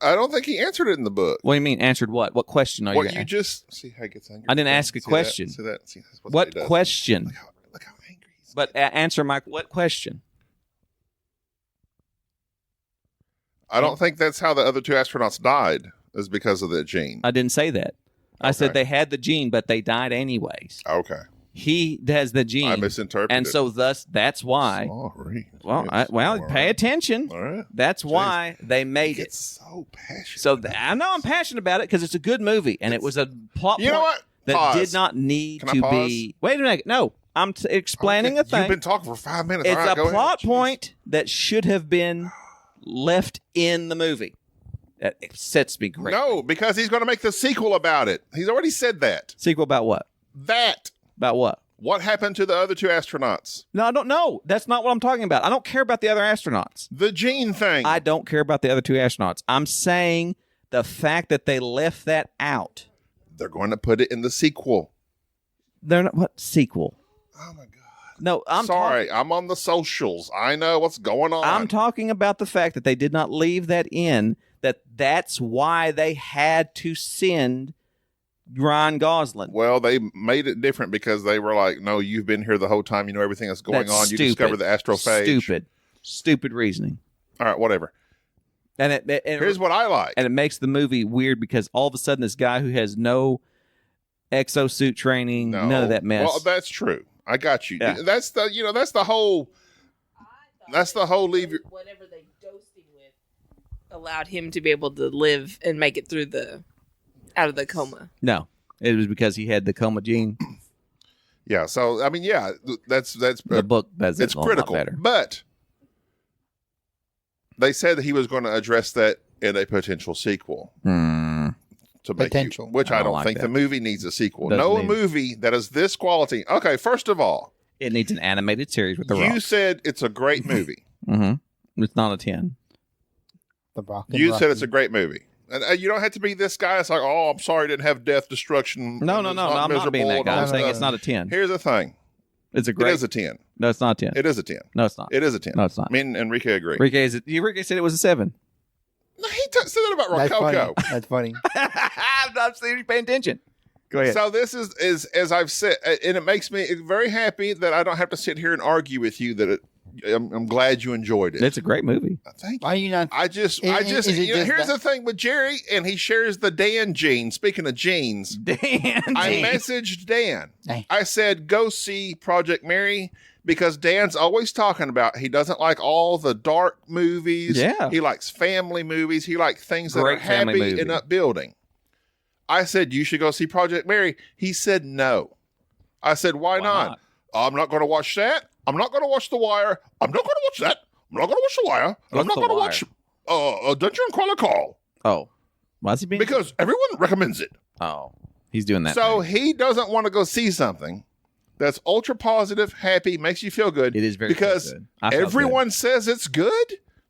I don't think he answered it in the book. What do you mean? Answered what? What question are What you? you just see how he gets angry. I didn't ask a See question. That? See that? See, that's What he does. question? Look how angry he is. But answer my what question? I don't think that's how the other two astronauts died. Is because of that gene. I didn't say that. I said Okay. they had the gene, but they died anyways. Okay, He has the gene, I misinterpreted. and so thus that's why. Sorry. Well, Yes. All pay right. attention. All right. That's why they made it. It's so passionate. So I know I'm passionate about it because it's a good movie, and it was a plot You know point what? that Pause. did not need Can I to pause? be. Wait a minute. No, I'm explaining a Okay, thing. You've been talking for 5 minutes. It's All right, a go ahead. plot Jeez. point that should have been left in the movie. That upsets me great. No, because he's going to make the sequel about it. He's already said that. Sequel about what? That. About what? What happened to the other two astronauts? No, I don't know. That's not what I'm talking about. I don't care about the other astronauts. The gene thing. I don't care about the other two astronauts. I'm saying the fact that they left that out. They're going to put it in the sequel. They're not what sequel? Oh my God. No, I'm Sorry, I'm on the socials. I know what's going on. I'm talking about the fact that they did not leave that in. That's why they had to send Ryan Gosling. Well, they made it different because they were like, no, you've been here the whole time. You know everything that's going That's on. You stupid. discovered the astrophage. Stupid reasoning. All right, whatever. And Here's what I like. and it makes the movie weird because all of a sudden this guy who has no exosuit training, No. none of that mess. Well, that's true. I got you. Yeah. That's the whole. That's the whole leave your. Whatever they dosed him with allowed him to be able to live and make it through out of the coma. no, it was because he had the coma gene. Yeah. So I mean, yeah, that's The book does it it's a lot critical, better. but they said that he was going to address that in a potential sequel to make Potential. which I I don't don't like think that. the movie needs a sequel. Doesn't No need it. movie that is this quality. Okay, first of all, It needs an animated series with the you Rock. said it's a great movie. It's not a 10. The Rock. and You said Rocky. it's a great movie. And you don't have to be this guy. It's like, oh, I'm sorry, it didn't have death, destruction. No, and no, it's no. I'm not being miserable that and guy. all I'm that saying stuff. it's not a 10. Here's the thing. It's a It great. is a 10. No, it's not a 10. It is a 10. No, it's not. It is a 10. No, it's not. Me and Enrique agree. Enrique said it was a 7. No, he said that about That's Rococo. funny. That's funny. I'm not saying you're paying attention. Go ahead. So this is as I've said, and it makes me very happy that I don't have to sit here and argue with you. That I'm glad you enjoyed it. It's a great movie. Thank you. Why are you not? I just, you know, is it just here's that- the thing with Jerry, and he shares the Dan gene. Speaking of genes, Dan. I messaged Dan. Hey. I said, go see Project Mary because Dan's always talking about he doesn't like all the dark movies. Yeah. He likes family movies. He likes things that Great are family happy movie. and upbuilding. I said, you should go see Project Mary. He said, no. I said, why not? I'm not going to watch that. I'm not going to watch The Wire. I'm not going to watch that. I'm not going to watch The Wire. And I'm What's not The going to watch Dungeon Chronicle Oh. Why is he being? because everyone recommends it. Oh. He's doing that. So thing. he doesn't want to go see something that's ultra positive, happy, makes you feel good. It is very because good. I felt everyone says it's good.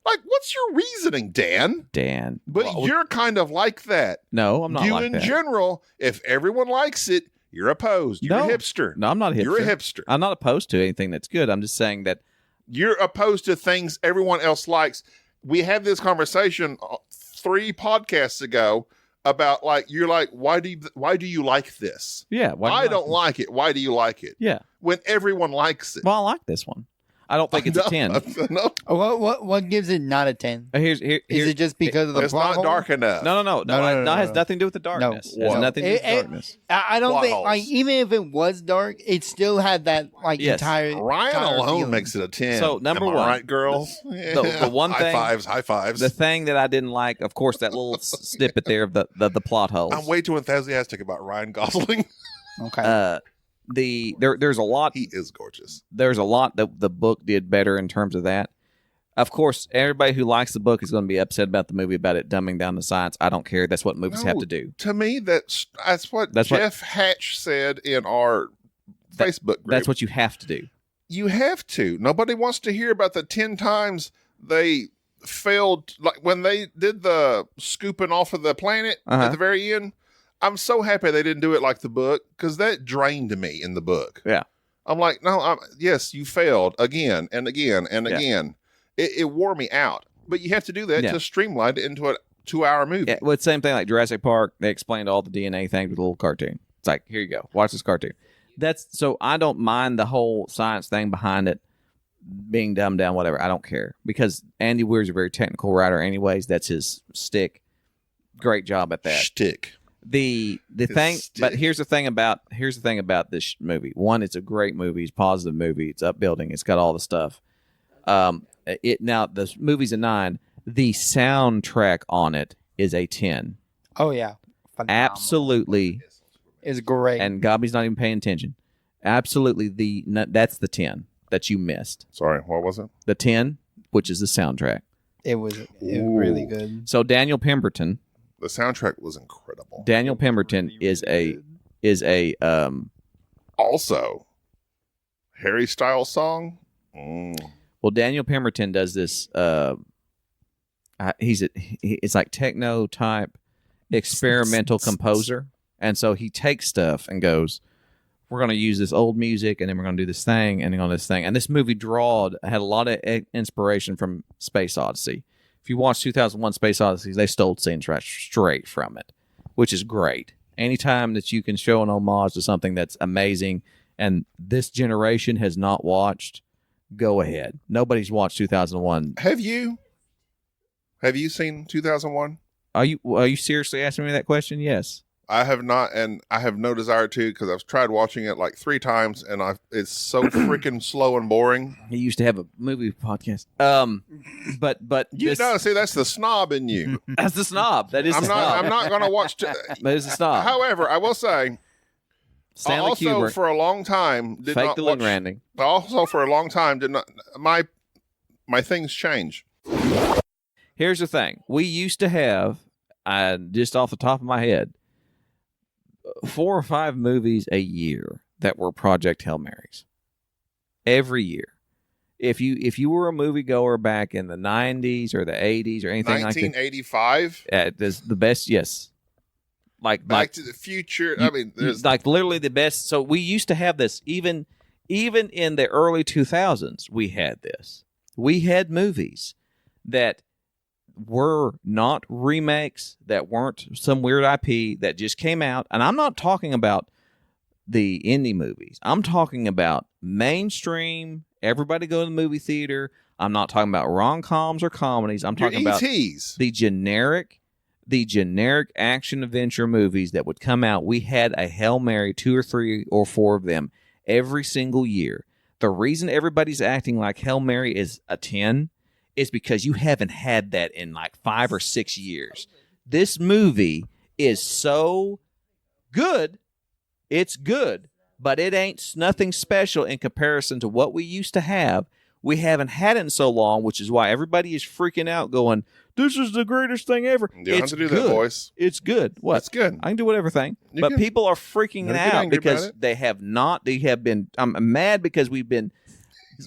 Like, what's your reasoning, Dan? good. Dan. But Well, you're kind of like that. no, I'm not you like in that. general, if everyone likes it, you're opposed. You're No. a hipster. No, I'm not a hipster. You're a hipster. I'm not opposed to anything that's good. I'm just saying that You're opposed to things everyone else likes. We had this conversation 3 podcasts ago about like you're like why do you like this? yeah. Why do you I like don't it? like it. Why do you like it? Yeah. When everyone likes it. Well, I like this one. I don't think it's a 10. No, What gives it not a 10? Is Is it just because of the it's plot not hole? dark enough. No. No, It has no. nothing to do with the darkness. No. It has What? nothing to do with the darkness. I don't Plot think holes. like even if it was dark, it still had that like Yes. entire Ryan entire alone feeling. makes it a 10. So, number Am I one, right, girls? the one high thing- fives, high fives. The thing that I didn't like, of course, that little snippet there of the plot holes. I'm way too enthusiastic about Ryan Gosling. Okay. There's a lot. He is gorgeous. There's a lot that the book did better in terms of that. Of course, everybody who likes the book is going to be upset about the movie about it dumbing down the science. I don't care. That's what movies have No, to do. To me, that's what That's what- Jeff Hatch said in our Facebook group. That's what you have to do. You have to. Nobody wants to hear about the 10 times they failed. Like when they did the scooping off of the planet Uh-huh. at the very end. I'm so happy they didn't do it like the book because that drained me in the book. Yeah. I'm like, no, yes, you failed again and again and Yeah. again. It wore me out. But you have to do that Yeah. to streamline it into a 2-hour movie. Yeah, well, it's the same thing like Jurassic Park. They explained all the DNA things with a little cartoon. It's like, here you go, watch this cartoon. That's so I don't mind the whole science thing behind it being dumbed down, whatever. I don't care because Andy Weir's a very technical writer, anyways. That's his stick. Great job at that. Shtick. The thing, stick. but here's the thing about this movie. One, it's a great movie. It's a positive movie. It's upbuilding. It's got all the stuff. Now the movie's a 9. The soundtrack on it is a 10. Oh yeah, phenomenal. Absolutely. It's great. And Gobby's not even paying attention. Absolutely, that's the 10 that you missed. Sorry, what was it? The 10, which is the soundtrack. it was really good. So Daniel Pemberton. The soundtrack was incredible. Daniel Pemberton is a Also, Harry Styles song. Well, Daniel Pemberton does this. It's like techno type experimental composer, and so he takes stuff and goes, "We're going to use this old music, and then we're going to do this thing, and then on this thing." And this movie had a lot of inspiration from Space Odyssey. If you watch 2001: Space Odyssey, they stole scenes right straight from it, which is great. Anytime that you can show an homage to something that's amazing, and this generation has not watched. Go ahead. Nobody's watched 2001. Have you seen 2001? Are you seriously asking me that question? Yes. I have not, and I have no desire to because I've tried watching it like 3 times, and it's so freaking slow and boring. He used to have a movie podcast. But See, that's the snob in you. That's the snob. That is. I'm not going to watch. That is the snob. However, I will say. Stanley also, Kubrick. for a long time, did Fake not the watch. Landing. Also, for a long time, did not. My things change. Here's the thing. We used to have, just off the top of my head, 4 or 5 movies a year that were Project Hail Marys. Every year. If you were a moviegoer back in the 90s or the 80s or anything like that. 1985. There's the best, yes. Back to the Future. I mean, there's like literally the best. So we used to have this even in the early 2000s. We had this. We had movies that were not remakes, that weren't some weird IP that just came out. And I'm not talking about the indie movies. I'm talking about mainstream. Everybody go to the movie theater. I'm not talking about rom-coms or comedies. I'm talking about ETs. the generic action adventure movies that would come out. We had a Hail Mary, 2 or 3 or 4 of them every single year. The reason everybody's acting like Hail Mary is a 10 is because you haven't had that in like 5 or 6 years. This movie is so good. It's good, but it ain't nothing special in comparison to what we used to have. We haven't had it in so long, which is why everybody is freaking out going, this is the greatest thing ever. You don't have to do that voice. It's good. What? That's good. I can do whatever thing. You But can. people are freaking Don't get out angry about because it. they have been, I'm mad because we've been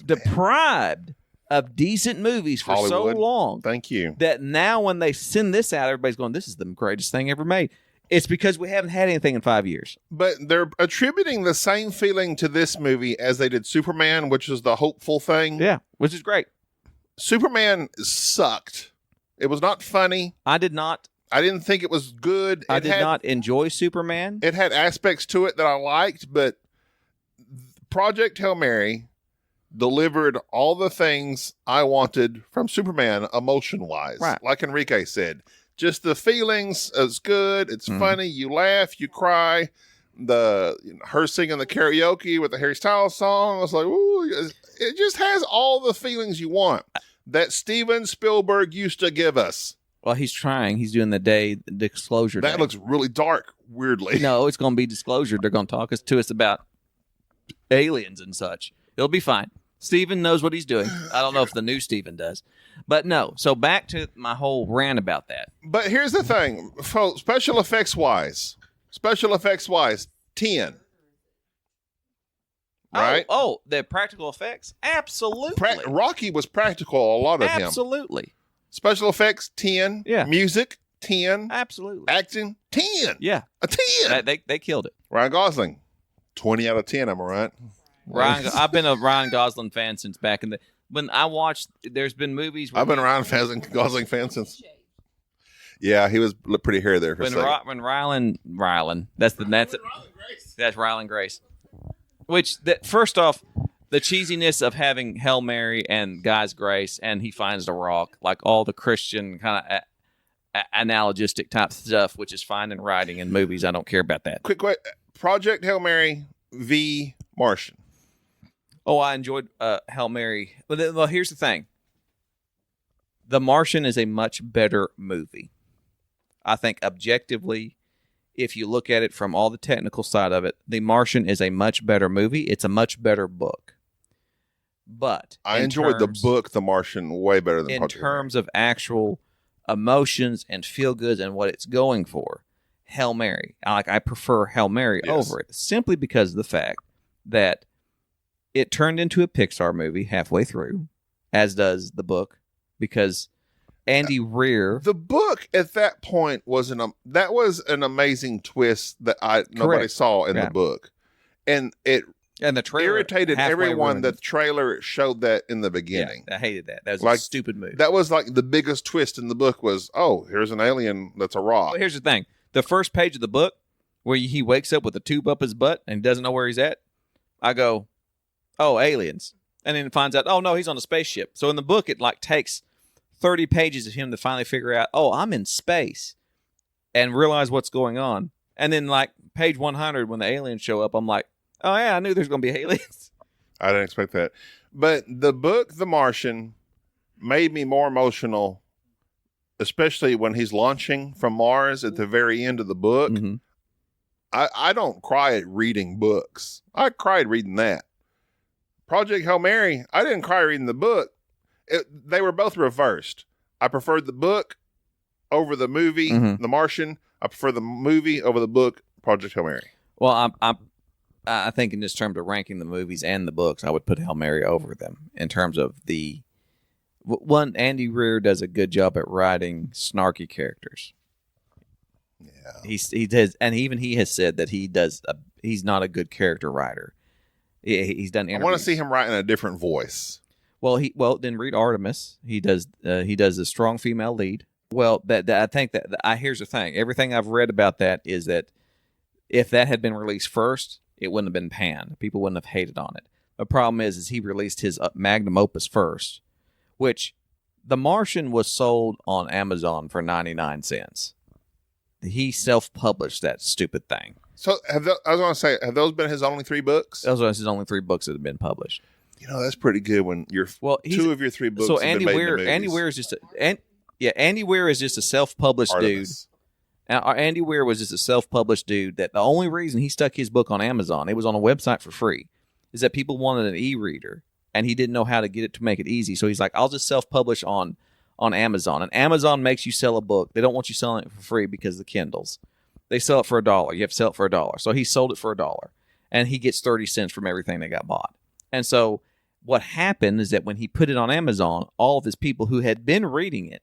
deprived of decent movies for Hollywood. so long Thank you. that now when they send this out, everybody's going, this is the greatest thing ever made. It's because we haven't had anything in 5 years. But they're attributing the same feeling to this movie as they did Superman, which is the hopeful thing. Yeah, which is great. Superman sucked. It was not funny. I did not I didn't think it was good. I did not enjoy Superman. It had aspects to it that I liked, but Project Hail Mary delivered all the things I wanted from Superman emotion-wise. Right. Like Enrique said. Just the feelings is good. It's funny. You laugh. You cry. Her singing the karaoke with the Harry Styles song. I was like, ooh, it just has all the feelings you want that Steven Spielberg used to give us. Well, he's trying. He's doing the disclosure day. That looks really dark, weirdly. No, it's going to be disclosure. They're going to talk to us about aliens and such. It'll be fine. Steven knows what he's doing. I don't know if the new Steven does. But no. So back to my whole rant about that. But here's the thing, folks, special effects wise, 10. Right? Oh, the practical effects? Absolutely. Rocky was practical, a lot of him. Absolutely. Special effects, 10. Yeah. Music, 10. Absolutely. Acting, 10. Yeah. A 10. They killed it. Ryan Gosling, 20 out of 10, am I right? I've been a Ryan Gosling fan since back in when I watched, there's been movies where I've been a Ryan Gosling fan since. Yeah, he was looked pretty hairy there for a When second. when Rylan, that's Rylan Grace. Which first off, the cheesiness of having Hail Mary and God's grace, and he finds the rock, like all the Christian kind of analogistic type stuff, which is fine in writing and movies. I don't care about that. Quick, Project Hail Mary v. Martian. Oh, I enjoyed Hail Mary. Well, here's the thing. The Martian is a much better movie. I think objectively, if you look at it from all the technical side of it, The Martian is a much better movie. It's a much better book. But I enjoyed the book The Martian way better than in Project Hail Mary. terms of actual emotions and feel goods and what it's going for. Hail Mary. I prefer Hail Mary Yes. over it simply because of the fact that it turned into a Pixar movie halfway through, as does the book, because Andy Weir. The book at that point was that was an amazing twist that nobody Correct. saw in Yeah. the book, and it And the trailer irritated halfway everyone ruined that it. the trailer showed that in the beginning. Yeah, I hated that. That was Like, a stupid movie. That was like the biggest twist in the book was, oh, here's an alien that's a rock. But here's the thing: the first page of the book, where he wakes up with a tube up his butt and doesn't know where he's at, I go, "Oh, aliens!" And then it finds out, "Oh no, he's on a spaceship." So in the book, it like takes 30 pages of him to finally figure out, "Oh, I'm in space," and realize what's going on. And then like page 100, when the aliens show up, I'm like, "Oh yeah, I knew there's going to be aliens." I didn't expect that. But the book, The Martian, made me more emotional, especially when he's launching from Mars at the very end of the book. Mhm. I don't cry at reading books. I cried reading that. Project Hail Mary, I didn't cry reading the book. They were both reversed. I preferred the book over the movie, Mhm. The Martian. I prefer the movie over the book, Project Hail Mary. Well, I think in just terms of ranking the movies and the books, I would put Hail Mary over them in terms of the one. Andy Weir does a good job at writing snarky characters. Yeah. He does, and even he has said that he's not a good character writer. He's done. I want to interviews. see him write in a different voice. Well, then read Artemis. He does a strong female lead. Well, that I think that here's the thing. Everything I've read about that is that if that had been released first, it wouldn't have been panned. People wouldn't have hated on it. The problem is he released his magnum opus first, which The Martian was sold on Amazon for 99 cents. He self-published that stupid thing. So I was going to say, have those been his only 3 books? Those are his only 3 books that have been published. You know, that's pretty good when Well, 2 of your 3 books so have Andy been made Weir. into movies. Andy Weir is just Andy Weir is just a self-published dude. Artemis. Now, Andy Weir was just a self-published dude that the only reason he stuck his book on Amazon, it was on a website for free, is that people wanted an e-reader, and he didn't know how to get it to make it easy. So he's like, I'll just self-publish on Amazon. And Amazon makes you sell a book. They don't want you selling it for free because of the Kindles. They sell it for $1. You have to sell it for $1. So he sold it for $1, and he gets 30 cents from everything that got bought. And so what happened is that when he put it on Amazon, all of his people who had been reading it,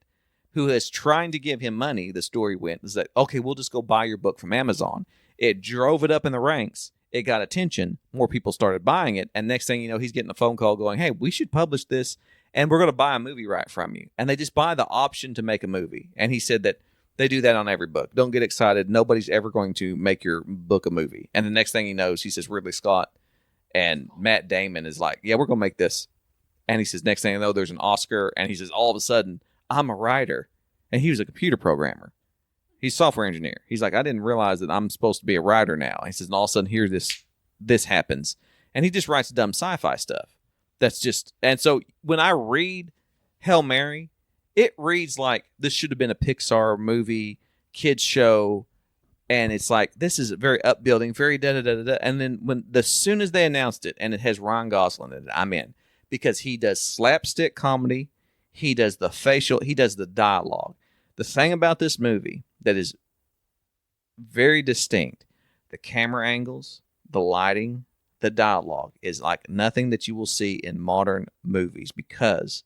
who is trying to give him money, the story went, is that, okay, we'll just go buy your book from Amazon. It drove it up in the ranks. It got attention. More people started buying it. And next thing you know, he's getting a phone call going, hey, we should publish this, and we're going to buy a movie right from you. And they just buy the option to make a movie. And he said that they do that on every book. Don't get excited. Nobody's ever going to make your book a movie. And the next thing he knows, he says Ridley Scott and Matt Damon is like, yeah, we're going to make this. And he says, next thing you know, there's an Oscar. And he says, all of a sudden, I'm a writer. And he was a computer programmer. He's a software engineer. He's like, I didn't realize that I'm supposed to be a writer now. He says, and all of a sudden, here this happens. And he just writes dumb sci-fi stuff. That's just, and so when I read Hail Mary, it reads like this should have been a Pixar movie, kids show. And it's like, this is very upbuilding, very da-da-da-da-da. And then as soon as they announced it, and it has Ryan Gosling in it, I'm in. Because he does slapstick comedy. He does the facial, he does the dialogue. The thing about this movie that is very distinct, the camera angles, the lighting, the dialogue is like nothing that you will see in modern movies, because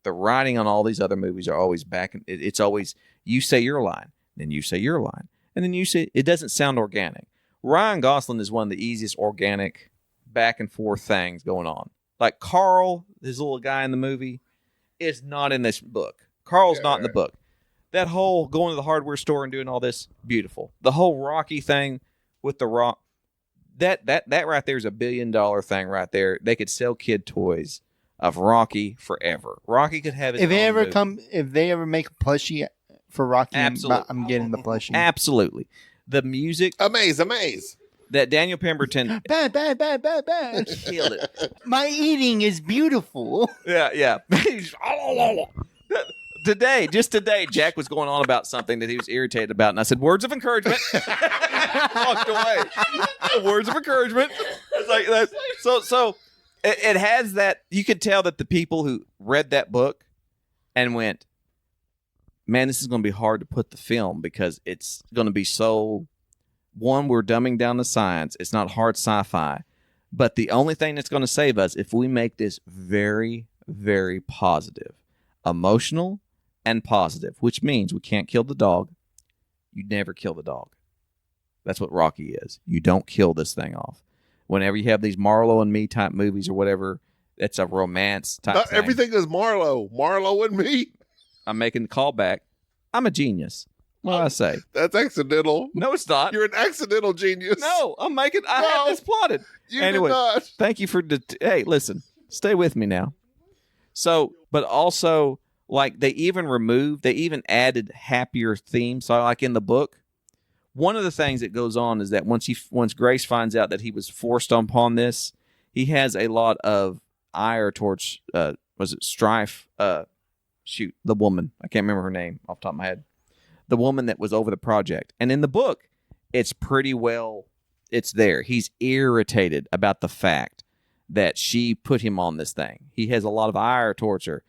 the writing on all these other movies are always back. It's always, you say your line, then you say your line, and then you say, it doesn't sound organic. Ryan Gosling is one of the easiest organic back and forth things going on. Like Carl, this little guy in the movie, is not in this book. Carl's not in the book. that whole going to the hardware store and doing all this, beautiful. The whole Rocky thing with the Rock, that right there is $1 billion thing right there. They could sell kid toys of Rocky forever. Rocky could have his If they own ever movie. if they ever make a plushie for Rocky, Absolutely. I'm getting the plushie. Absolutely. The music Amaze. that Daniel Pemberton Bad, bad, bad, bad, bad. killed it. My eating is beautiful. Yeah. Just today, Jack was going on about something that he was irritated about, and I said, "Words of encouragement." Walked away. Words of encouragement. It's like that. So it has that. You could tell that the people who read that book and went, "Man, this is going to be hard to put the film because it's going to be so." One, we're dumbing down the science. It's not hard sci-fi, but the only thing that's going to save us if we make this very, very positive, emotional, and positive, which means we can't kill the dog. You never kill the dog. That's what Rocky is. You don't kill this thing off. Whenever you have these Marlo and Me type movies or whatever, it's a romance type Not thing. everything is Marlo. Marlo and Me. I'm making the call back. I'm a genius. What do I say? That's accidental. No, it's not. You're an accidental genius. No, I'm making. I No. have this plotted. You Anyway. did not. Thank you for. Hey, listen, stay with me now. So, but also, like they even added happier themes. So, like in the book, one of the things that goes on is that once Grace finds out that he was forced upon this, he has a lot of ire towards. Was it Strife? Shoot, the woman. I can't remember her name off the top of my head. The woman that was over the project. And in the book, it's pretty well, it's there. He's irritated about the fact that she put him on this thing. He has a lot of ire towards her.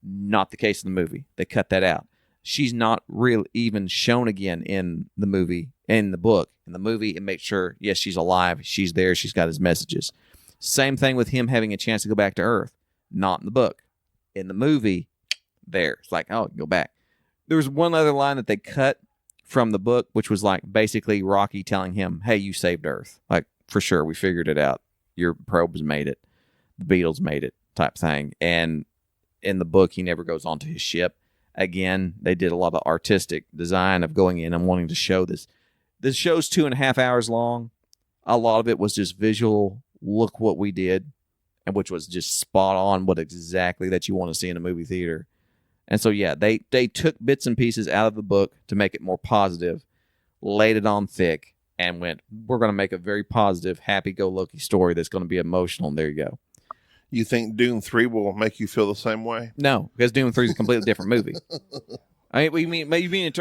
Not the case in the movie. They cut that out. She's not really even shown again in the movie, in the book. In the movie, it makes sure, yes, she's alive. She's there. She's got his messages. Same thing with him having a chance to go back to Earth. Not in the book. In the movie, there. It's like, oh, go back. There was one other line that they cut from the book, which was like basically Rocky telling him, hey, you saved Earth. Like, for sure, we figured it out. Your probes made it. The Beatles made it type thing. And in the book, he never goes onto his ship. Again, they did a lot of artistic design of going in and wanting to show this. This show's 2.5 hours long. A lot of it was just visual, look what we did, and which was just spot on what exactly that you want to see in a movie theater. And so, yeah, they took bits and pieces out of the book to make it more positive, laid it on thick, and went, we're going to make a very positive, happy-go-lucky story that's going to be emotional, and there you go. You think Dune 3 will make you feel the same way? No, because Dune 3 is a completely different movie. I mean, what you mean?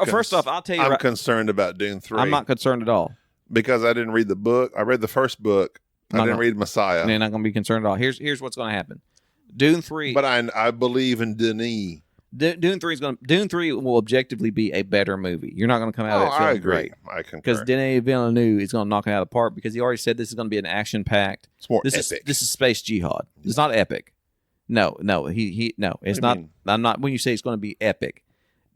First off, I'll tell you I'm right, concerned about Dune 3. I'm not concerned at all. Because I didn't read the book. I read the first book. I didn't read Messiah. And they're not going to be concerned at all. Here's what's going to happen. Dune 3. But I believe in Denis. Dune 3 will objectively be a better movie. You're not going to come out of that I feeling agree. great. I concur. Because Denis Villeneuve is going to knock it out of the park because he already said this is going to be an action-packed. It's more This epic. is Space Jihad. It's not epic. No, he no. It's do you not. mean? I'm not. When you say it's going to be epic,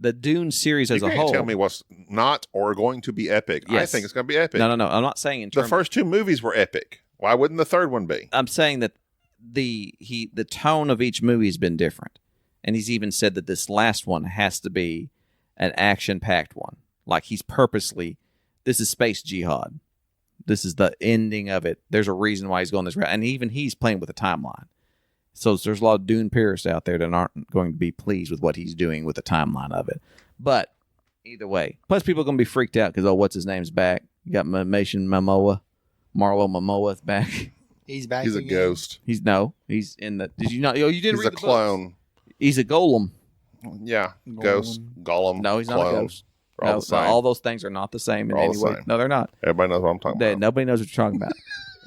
the Dune series as you a can't whole. tell me what's not or going to be epic. I Yes. think it's going to be epic. No. I'm not saying in The terms. first two movies were epic. Why wouldn't the third one be? I'm saying that the tone of each movie has been different, and he's even said that this last one has to be an action-packed one. Like he's purposely, this is Space Jihad. This is the ending of it. There's a reason why he's going this route, and even he's playing with a timeline. So there's a lot of Dune purists out there that aren't going to be pleased with what he's doing with the timeline of it. But either way, plus people are going to be freaked out because what's his name's back? You got Mason Momoa, Marlo Momoa's back. He's back. He's a again. ghost. He's in the. Did you not? Oh, you didn't He's read a the books. clone. He's a golem. Yeah. Ghost. Gollum. No, he's not clone. a ghost. They're all No, the same. all those things are not the same in They're all any the way. same. No, they're not. Everybody knows what I'm talking about. Nobody knows what you're talking about.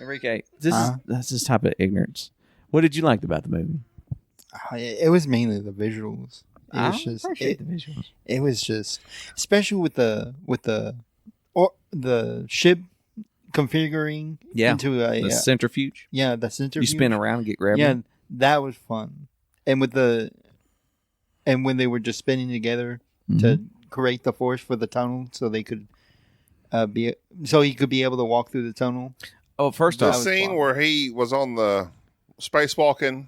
Enrique, that's this type of ignorance. What did you like about the movie? It was mainly the visuals. It was just appreciate the visuals. It was just, especially with the ship configuring Yeah, into a The centrifuge. the centrifuge. You spin around and get grabbed. Yeah, that was fun. And when they were just spinning together to create the force for the tunnel, so they could he could be able to walk through the tunnel. Oh, first The off, scene fun. where he was on the spacewalking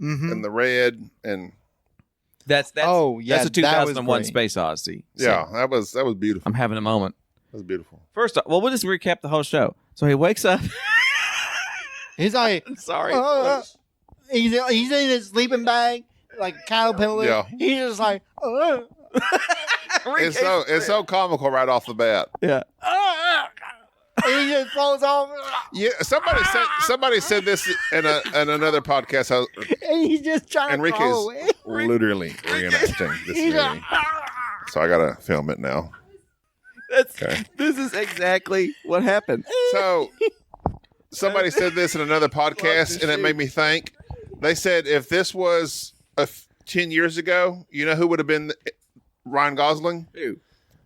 Mm-hmm. and the red and That's Oh, yeah, that's a that was 2001 great. Space Odyssey. So Yeah, that was beautiful. I'm having a moment. That was beautiful. First off, well, we'll just recap the whole show. So he wakes up. He's like, Sorry. he's in his sleeping bag, like caterpillar. Yeah. He's just like, It's so comical right off the bat. Yeah. and he just falls off, Yeah, somebody said this in another podcast. How and he's just trying to Enrique crawl is away. literally reenacting this He's movie. So I gotta film it now. This is exactly what happened. So somebody said this in another podcast, and it made me think. They said if this was 10 years ago, you know who would have been Ryan Gosling? Who?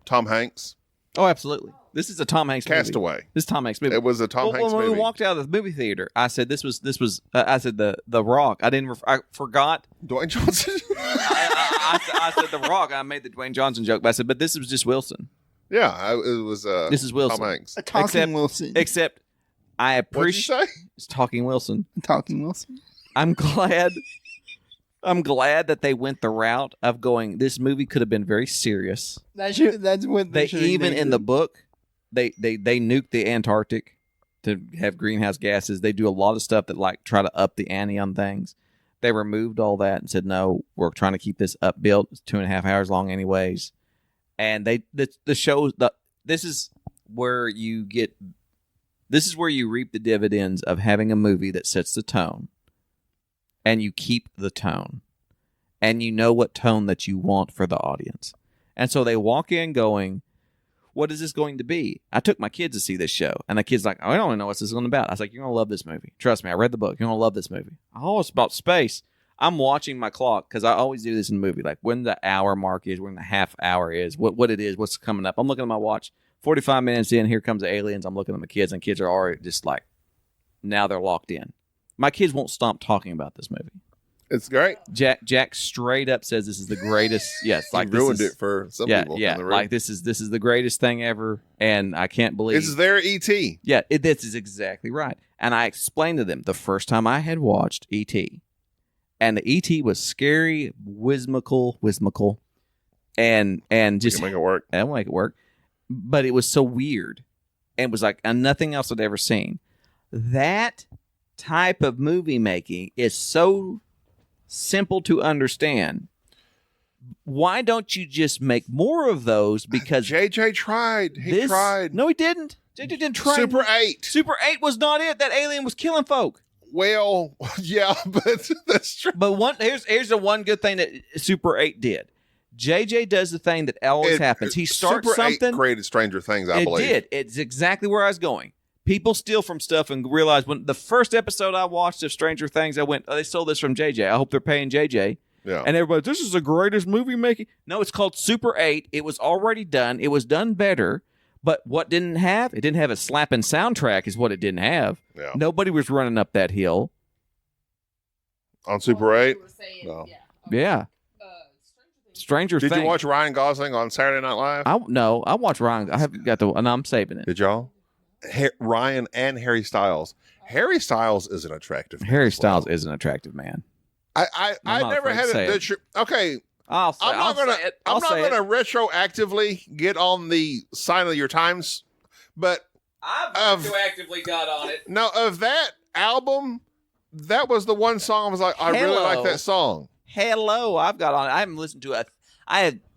Tom Hanks. Oh, absolutely. This is a Tom Hanks movie. Castaway. This is Tom Hanks movie. It was a Tom Hanks when movie. we walked out of the movie theater, I said this was. I said the Rock. I forgot. Dwayne Johnson. I said the Rock. I made the Dwayne Johnson joke, but I said, but this was just Wilson. Yeah, it was. This is Wilson. Tom Hanks. A talking Except- Wilson. Except I What'd you appreciate say? it's talking Wilson. Talking Wilson. I'm glad that they went the route of going. This movie could have been very serious. That's what They should've even named in it. the book, they nuke the Antarctic to have greenhouse gases. They do a lot of stuff that like try to up the ante on things. They removed all that and said, no, we're trying to keep this upbuilt. It's 2.5 hours long anyways. And the show, this is where you reap the dividends of having a movie that sets the tone and you keep the tone and you know what tone that you want for the audience. And so they walk in going, what is this going to be? I took my kids to see this show, and the kid's like, I don't know what this is about. I was like, you're going to love this movie. Trust me, I read the book. You're going to love this movie. Oh, it's about space. I'm watching my clock because I always do this in a movie, like when the hour mark is, when the half hour is, what it is, what's coming up. I'm looking at my watch. 45 minutes in, here comes the aliens. I'm looking at my kids, and kids are already just like, now they're locked in. My kids won't stop talking about this movie. It's great. Jack straight up says this is the greatest. Yes, like He ruined this is, it for some yeah, people. yeah. in the room. Like this is the greatest thing ever, and I can't believe This is their ET. Yeah, this is exactly right. And I explained to them the first time I had watched E.T. And the E.T. was scary, whimsical, and You just can make it work. I won't make it work. But it was so weird, and was like nothing else I'd ever seen. That type of movie making is so simple to understand. Why don't you just make more of those? Because JJ tried. He this, tried. No, he didn't. JJ didn't try. Super 8. Super 8 was not it. That alien was killing folk. Well, yeah, but that's true. But here's the one good thing that Super 8 did. JJ does the thing that always happens. He starts Super something. 8 created Stranger Things, I It believe. did. It's exactly where I was going. People steal from stuff and realize when the first episode I watched of Stranger Things, I went, oh, they stole this from JJ. I hope they're paying JJ. Yeah. And everybody, this is the greatest movie making. No, it's called Super 8. It was already done. It was done better. But what didn't have? It didn't have a slapping soundtrack is what it didn't have. Yeah. Nobody was running up that hill. On Super 8? You were saying, No. yeah. Yeah. Stranger Did Things. you watch Ryan Gosling on Saturday Night Live? I watched Ryan. I haven't got the, and I'm saving it. Did y'all? Ryan and Harry Styles. Harry Styles is an attractive man Harry as well. Styles is an attractive man. I not never afraid had to say a it. okay. I'll say, I'm not gonna say it. I'm I'll not say gonna it. retroactively get on the sign of your times, but I've retroactively got on it. no, of that album, that was the one song I was like, I really Hello. like that song. Hello, I've got on it. I haven't listened to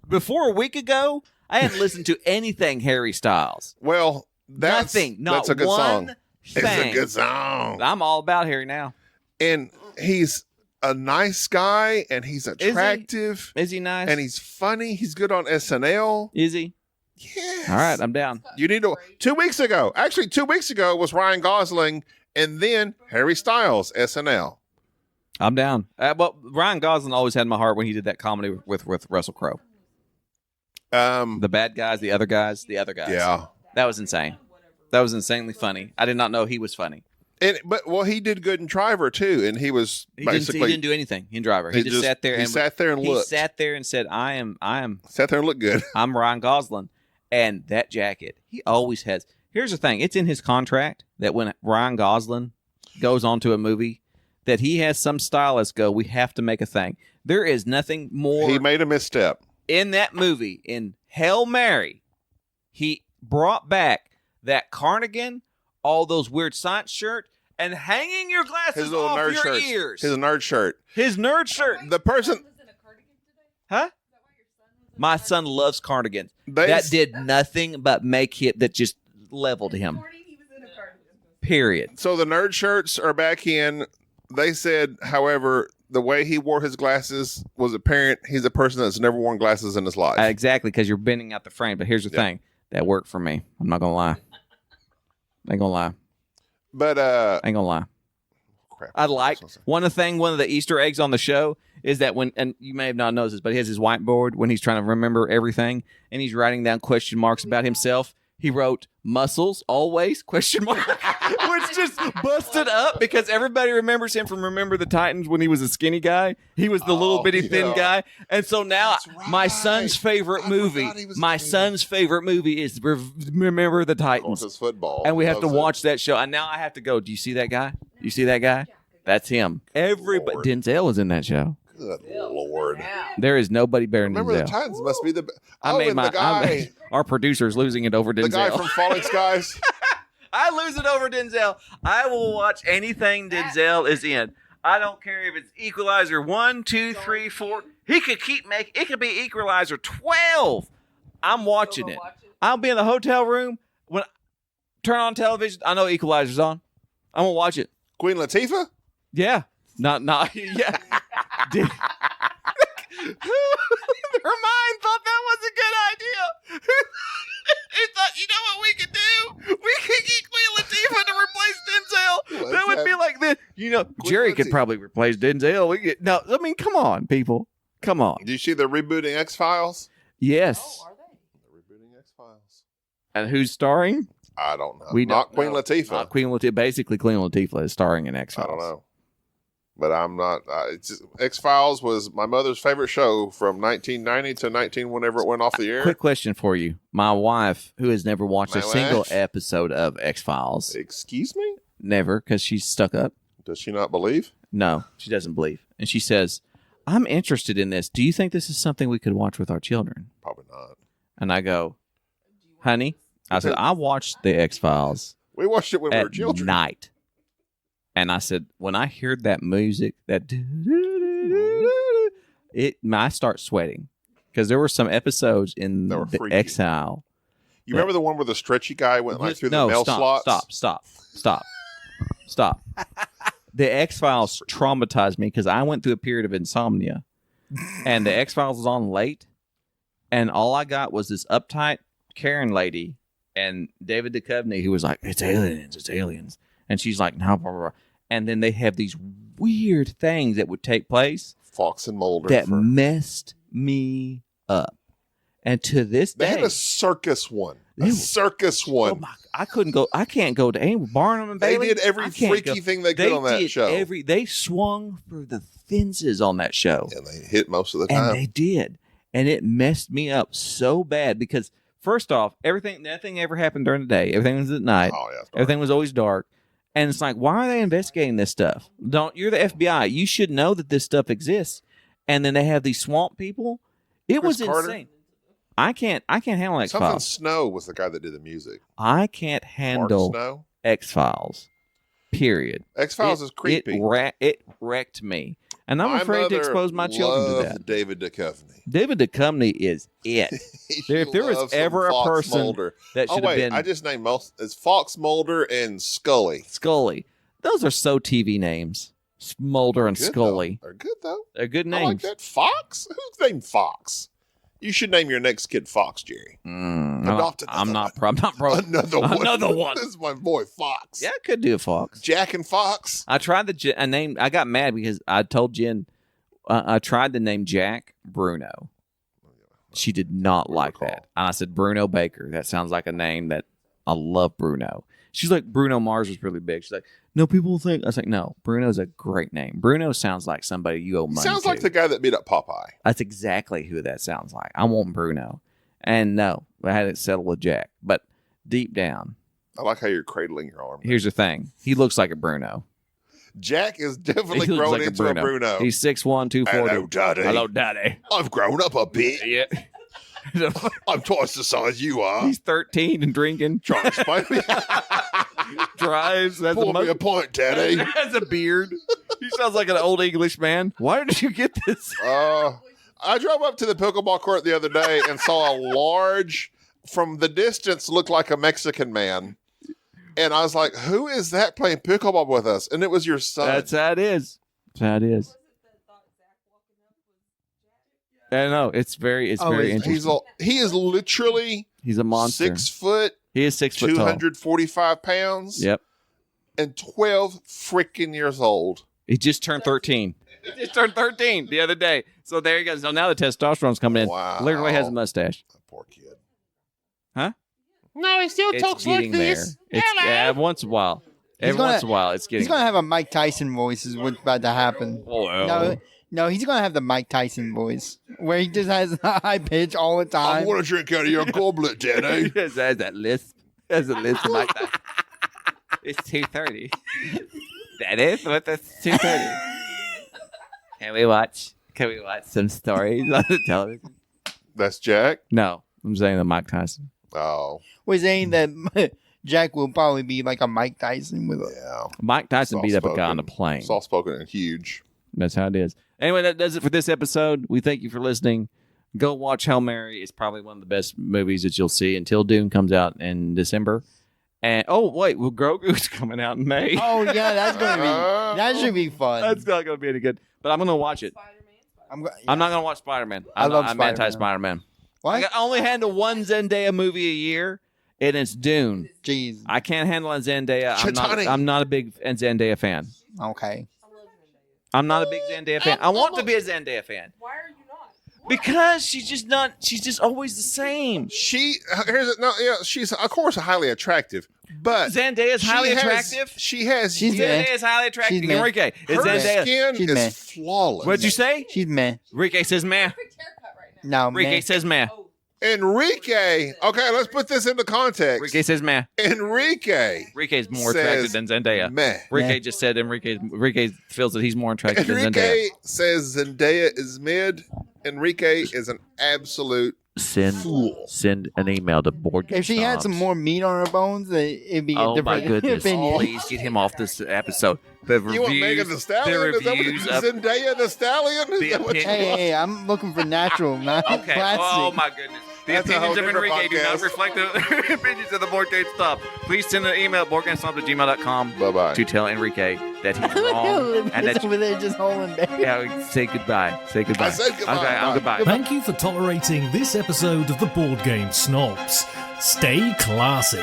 before a week ago. I hadn't listened to anything Harry Styles. Well, that's Nothing. Not that's a good one song. thing. It's a good song. I'm all about Harry now. And he's a nice guy, and he's attractive, Is he nice? and he's funny. He's good on SNL. Is he? Yes. All right, I'm down. You need to. 2 weeks ago, actually, 2 weeks ago was Ryan Gosling, and then Harry Styles, SNL. I'm down. Well, Ryan Gosling always had my heart when he did that comedy with Russell Crowe. The bad guys, the other guys. Yeah. That was insane. That was insanely funny. I did not know he was funny. But he did good in Driver too, and he was He basically didn't do anything in Driver. He just sat there. He And sat there and he looked. sat there and said, "I am Sat there and looked good. I'm Ryan Gosling." And that jacket, he always has. Here's the thing: it's in his contract that when Ryan Gosling goes onto a movie, that he has some stylist go, "We have to make a thing." There is nothing more He made a misstep. in that movie. In Hail Mary, he brought back that cardigan, all those weird science shirt, and hanging your glasses His little off nerd your shirt. ears. His nerd shirt. His nerd shirt. The person Was in a cardigan today? Huh? Is that why your son was in My a son loves cardigans. they That did nothing but make him, that just leveled him. cardigan? He was in a cardigan. Period. So the nerd shirts are back in. They said, however, the way he wore his glasses was apparent. He's a person that's never worn glasses in his life. Exactly, because you're bending out the frame. But here's the thing. That worked for me. I'm not going to lie. Ain't going to lie. But Ain't going to lie. crap. I like one of the Easter eggs on the show is that when, and you may have not noticed this, but he has his whiteboard when he's trying to remember everything and he's writing down question marks about himself. He wrote muscles always question mark, which just busted up because everybody remembers him from Remember the Titans when he was a skinny guy. He was the little bitty thin yeah. guy, and so now That's my right. son's favorite I movie, forgot he was my a thin son's favorite movie is Remember the Of course, Titans, it's football. and we have to Loves it. watch that show. And now I have to go. Do you see that guy? You see that guy? That's him. Everybody. Lord. Denzel is in that show. Good Lord. There is nobody better than Remember the Denzel. Titans must be the. I Oh, made and my the guy, our producer's losing it over the guy Denzel. from Falling Skies. I lose it over Denzel. I will watch anything Denzel is in. I don't care if it's Equalizer 1, 2, 3, 4. He could keep making. It could be Equalizer 12. I'm watching it. I'll be in the hotel room when I turn on television. I know Equalizer's on. I'm gonna watch it. Queen Latifah. Yeah. Not. Yeah. Did- Her mind thought that was a good idea. He thought, you know what we could do? We could get Queen Latifah to replace Denzel. What's That would that? be like the, Jerry could Latifah. probably replace Denzel. We get no. I mean, come on, people. Come on. Did you see the rebooting X Files? Yes. Oh, are they? The rebooting X Files. And who's starring? I don't know. We Not don't Queen know. Latifah. Queen Latifah. Basically, Queen Latifah is starring in X I Files. don't know. But I'm not. X Files was my mother's favorite show from 1990 to 19 whenever it went off the air. Quick question for you. My wife, who has never watched My a single wife? episode of X Files, Excuse me? never, because she's stuck up. Does she not believe? No, she doesn't believe. And she says, I'm interested in this. Do you think this is something we could watch with our children? Probably not. And I go, honey, I said, I watched the X Files We watched it when we were at children. night. And I said, when I heard that music, I start sweating. Because there were some episodes in That were the freaky. Exile. You remember the one where the stretchy guy went like through the mail slots? Stop. The X Files traumatized me because I went through a period of insomnia, and the X Files was on late, and all I got was this uptight Karen lady and David Duchovny who was like, "It's aliens," and she's like, "No," blah, blah, blah. And then they have these weird things that would take place Fox and Mulder. that messed me up, and to this They day, had a circus one. They A were- circus oh one. my, I couldn't go. I can't go to any Barnum and They Bailey. did every I can't freaky go. thing they could on that did show. They swung for the fences on that show, And they hit most of the and time. they did, and it messed me up so bad because first off, nothing ever happened during the day. Everything was at night. Oh, yeah. it's dark. Everything was always dark, and it's like, why are they investigating this stuff? You're the FBI. You should know that this stuff exists. And then they have these swamp people. It Chris was Carter? insane. I can't handle X Something Files. Snow was the guy that did the music. I can't Mark handle Snow. X Files. Period. X Files is creepy. It wrecked me, and I'm My afraid to mother expose my children to loved that. David Duchovny. David Duchovny is it. If there was Loves some ever a Fox person Mulder. that Oh should have wait, been I just named most. It's Fox Mulder and Scully. Scully. Those are so TV names. Mulder and Good, Scully. though. They're good though. They're good I like names. that. Fox. Who's named Fox? You should name your next kid Fox, Jerry. Adopt I'm another not pro. Another one. Another one. This is my boy Fox. Yeah, I could do a Fox. Jack and Fox. I tried I named. I got mad because I told Jen I tried to name Jack Bruno. She did not like that. And I said Bruno Baker. That sounds like a name that I love. Bruno. She's like, Bruno Mars was really big. She's like, no, people will think. I was like, no, Bruno's a great name. Bruno sounds like somebody you owe money Sounds to. like the guy that beat up Popeye. That's exactly who that sounds like. I want Bruno. And no, I had it settled with Jack. But deep down, I like how you're cradling your arm. here's the thing. He looks like a Bruno. Jack is He definitely looks grown like into a Bruno. He's 6'1", 240. Hello, Daddy. Hello, Daddy. I've grown up a bit. Yeah. I'm twice the size you are. He's 13 and drinking. Trying to explain me. Drives. Has Pour me a pint, Daddy. has a beard. He sounds like an old English man. Why did you get this? I drove up to the pickleball court the other day and saw a large, from the distance, looked like a Mexican man. And I was like, who is that playing pickleball with us? And it was your son. That's how it is. That's how it is. I know. It's very interesting. He is literally He's a monster. 6 foot, He is 6 foot tall. 245 pounds, Yep. and 12 freaking years old. He just turned 13. He just turned 13 the other day. So there you go. So now the testosterone's coming in. Wow. Literally has a mustache. Poor kid. Huh? No, he still It's talks like getting this. there. It's once in a while. Every gonna- once in a while, it's getting He's gonna have a Mike Tyson voice. Is what's about to happen. Oh, No, he's gonna have the Mike Tyson voice where he just has a high pitch all the I time. want to drink out of your goblet, Daddy. Yes, has that list. Has a list like that. It's 2:30. That is what that's 2:30. Can we watch some stories on the television? That's Jack. No, I'm saying the Mike Tyson. Oh, We're saying that Jack will probably be like a Mike Tyson with a. yeah. Mike Tyson beat up a guy on a plane. Soft spoken and huge. That's how it is. Anyway, that does it for this episode. We thank you for listening. Go watch Hail Mary. It's probably one of the best movies that you'll see until Dune comes out in December. And well, Grogu's coming out in May. Oh yeah, that's gonna be. That should be fun. That's not going to be any good. But I'm going to watch it. I'm, go- I'm not going to watch Spider-Man. I love I'm Spider-Man. anti-Spider-Man. What? I can only handle one Zendaya movie a year, and it's Dune. Jeez. I can't handle a Zendaya. Chitani. I'm not a big Zendaya fan. Okay. I'm not a big Zendaya fan. I want to be a Zendaya fan. Why are you not? Because she's just always the same. She's of course highly attractive, but Zendaya is she highly has- attractive. She has She's yet- Zendaya is highly attractive. She's meh. Enrique, is her Zendaya? skin She's is meh. flawless. What'd you say? She's meh. Enrique says meh. Perfect haircut right now. No, Enrique meh. says meh. Oh, Enrique. Okay, let's put this into context. Enrique says meh. Enrique Enrique is more says attractive than Zendaya. meh. Enrique just said Enrique feels that he's more attractive than Zendaya. Enrique says Zendaya is mid. Enrique is an absolute fool. Send an email to Board Game If she had some Snobs. more meat on her bones, then it'd be a Oh my different goodness! opinion. Please get him off this episode. The You want Megan Thee reviews, Stallion? the Is that what reviews of Zendaya the Stallion? Is The that what you opinion- want? Hey, I'm looking for natural, not Okay. plastic. Oh my goodness. The That's a opinions whole of different Enrique do not podcast. reflect the opinions of the Board Game Snob. Please send an email at boardgamesnob@gmail.com Bye-bye. to tell Enrique that he's wrong and He's that over there just holding back. yeah, say goodbye. Say goodbye. I said goodbye. Okay, I'm Bye. goodbye. Thank you for tolerating this episode of the Board Game Snobs. Stay classy.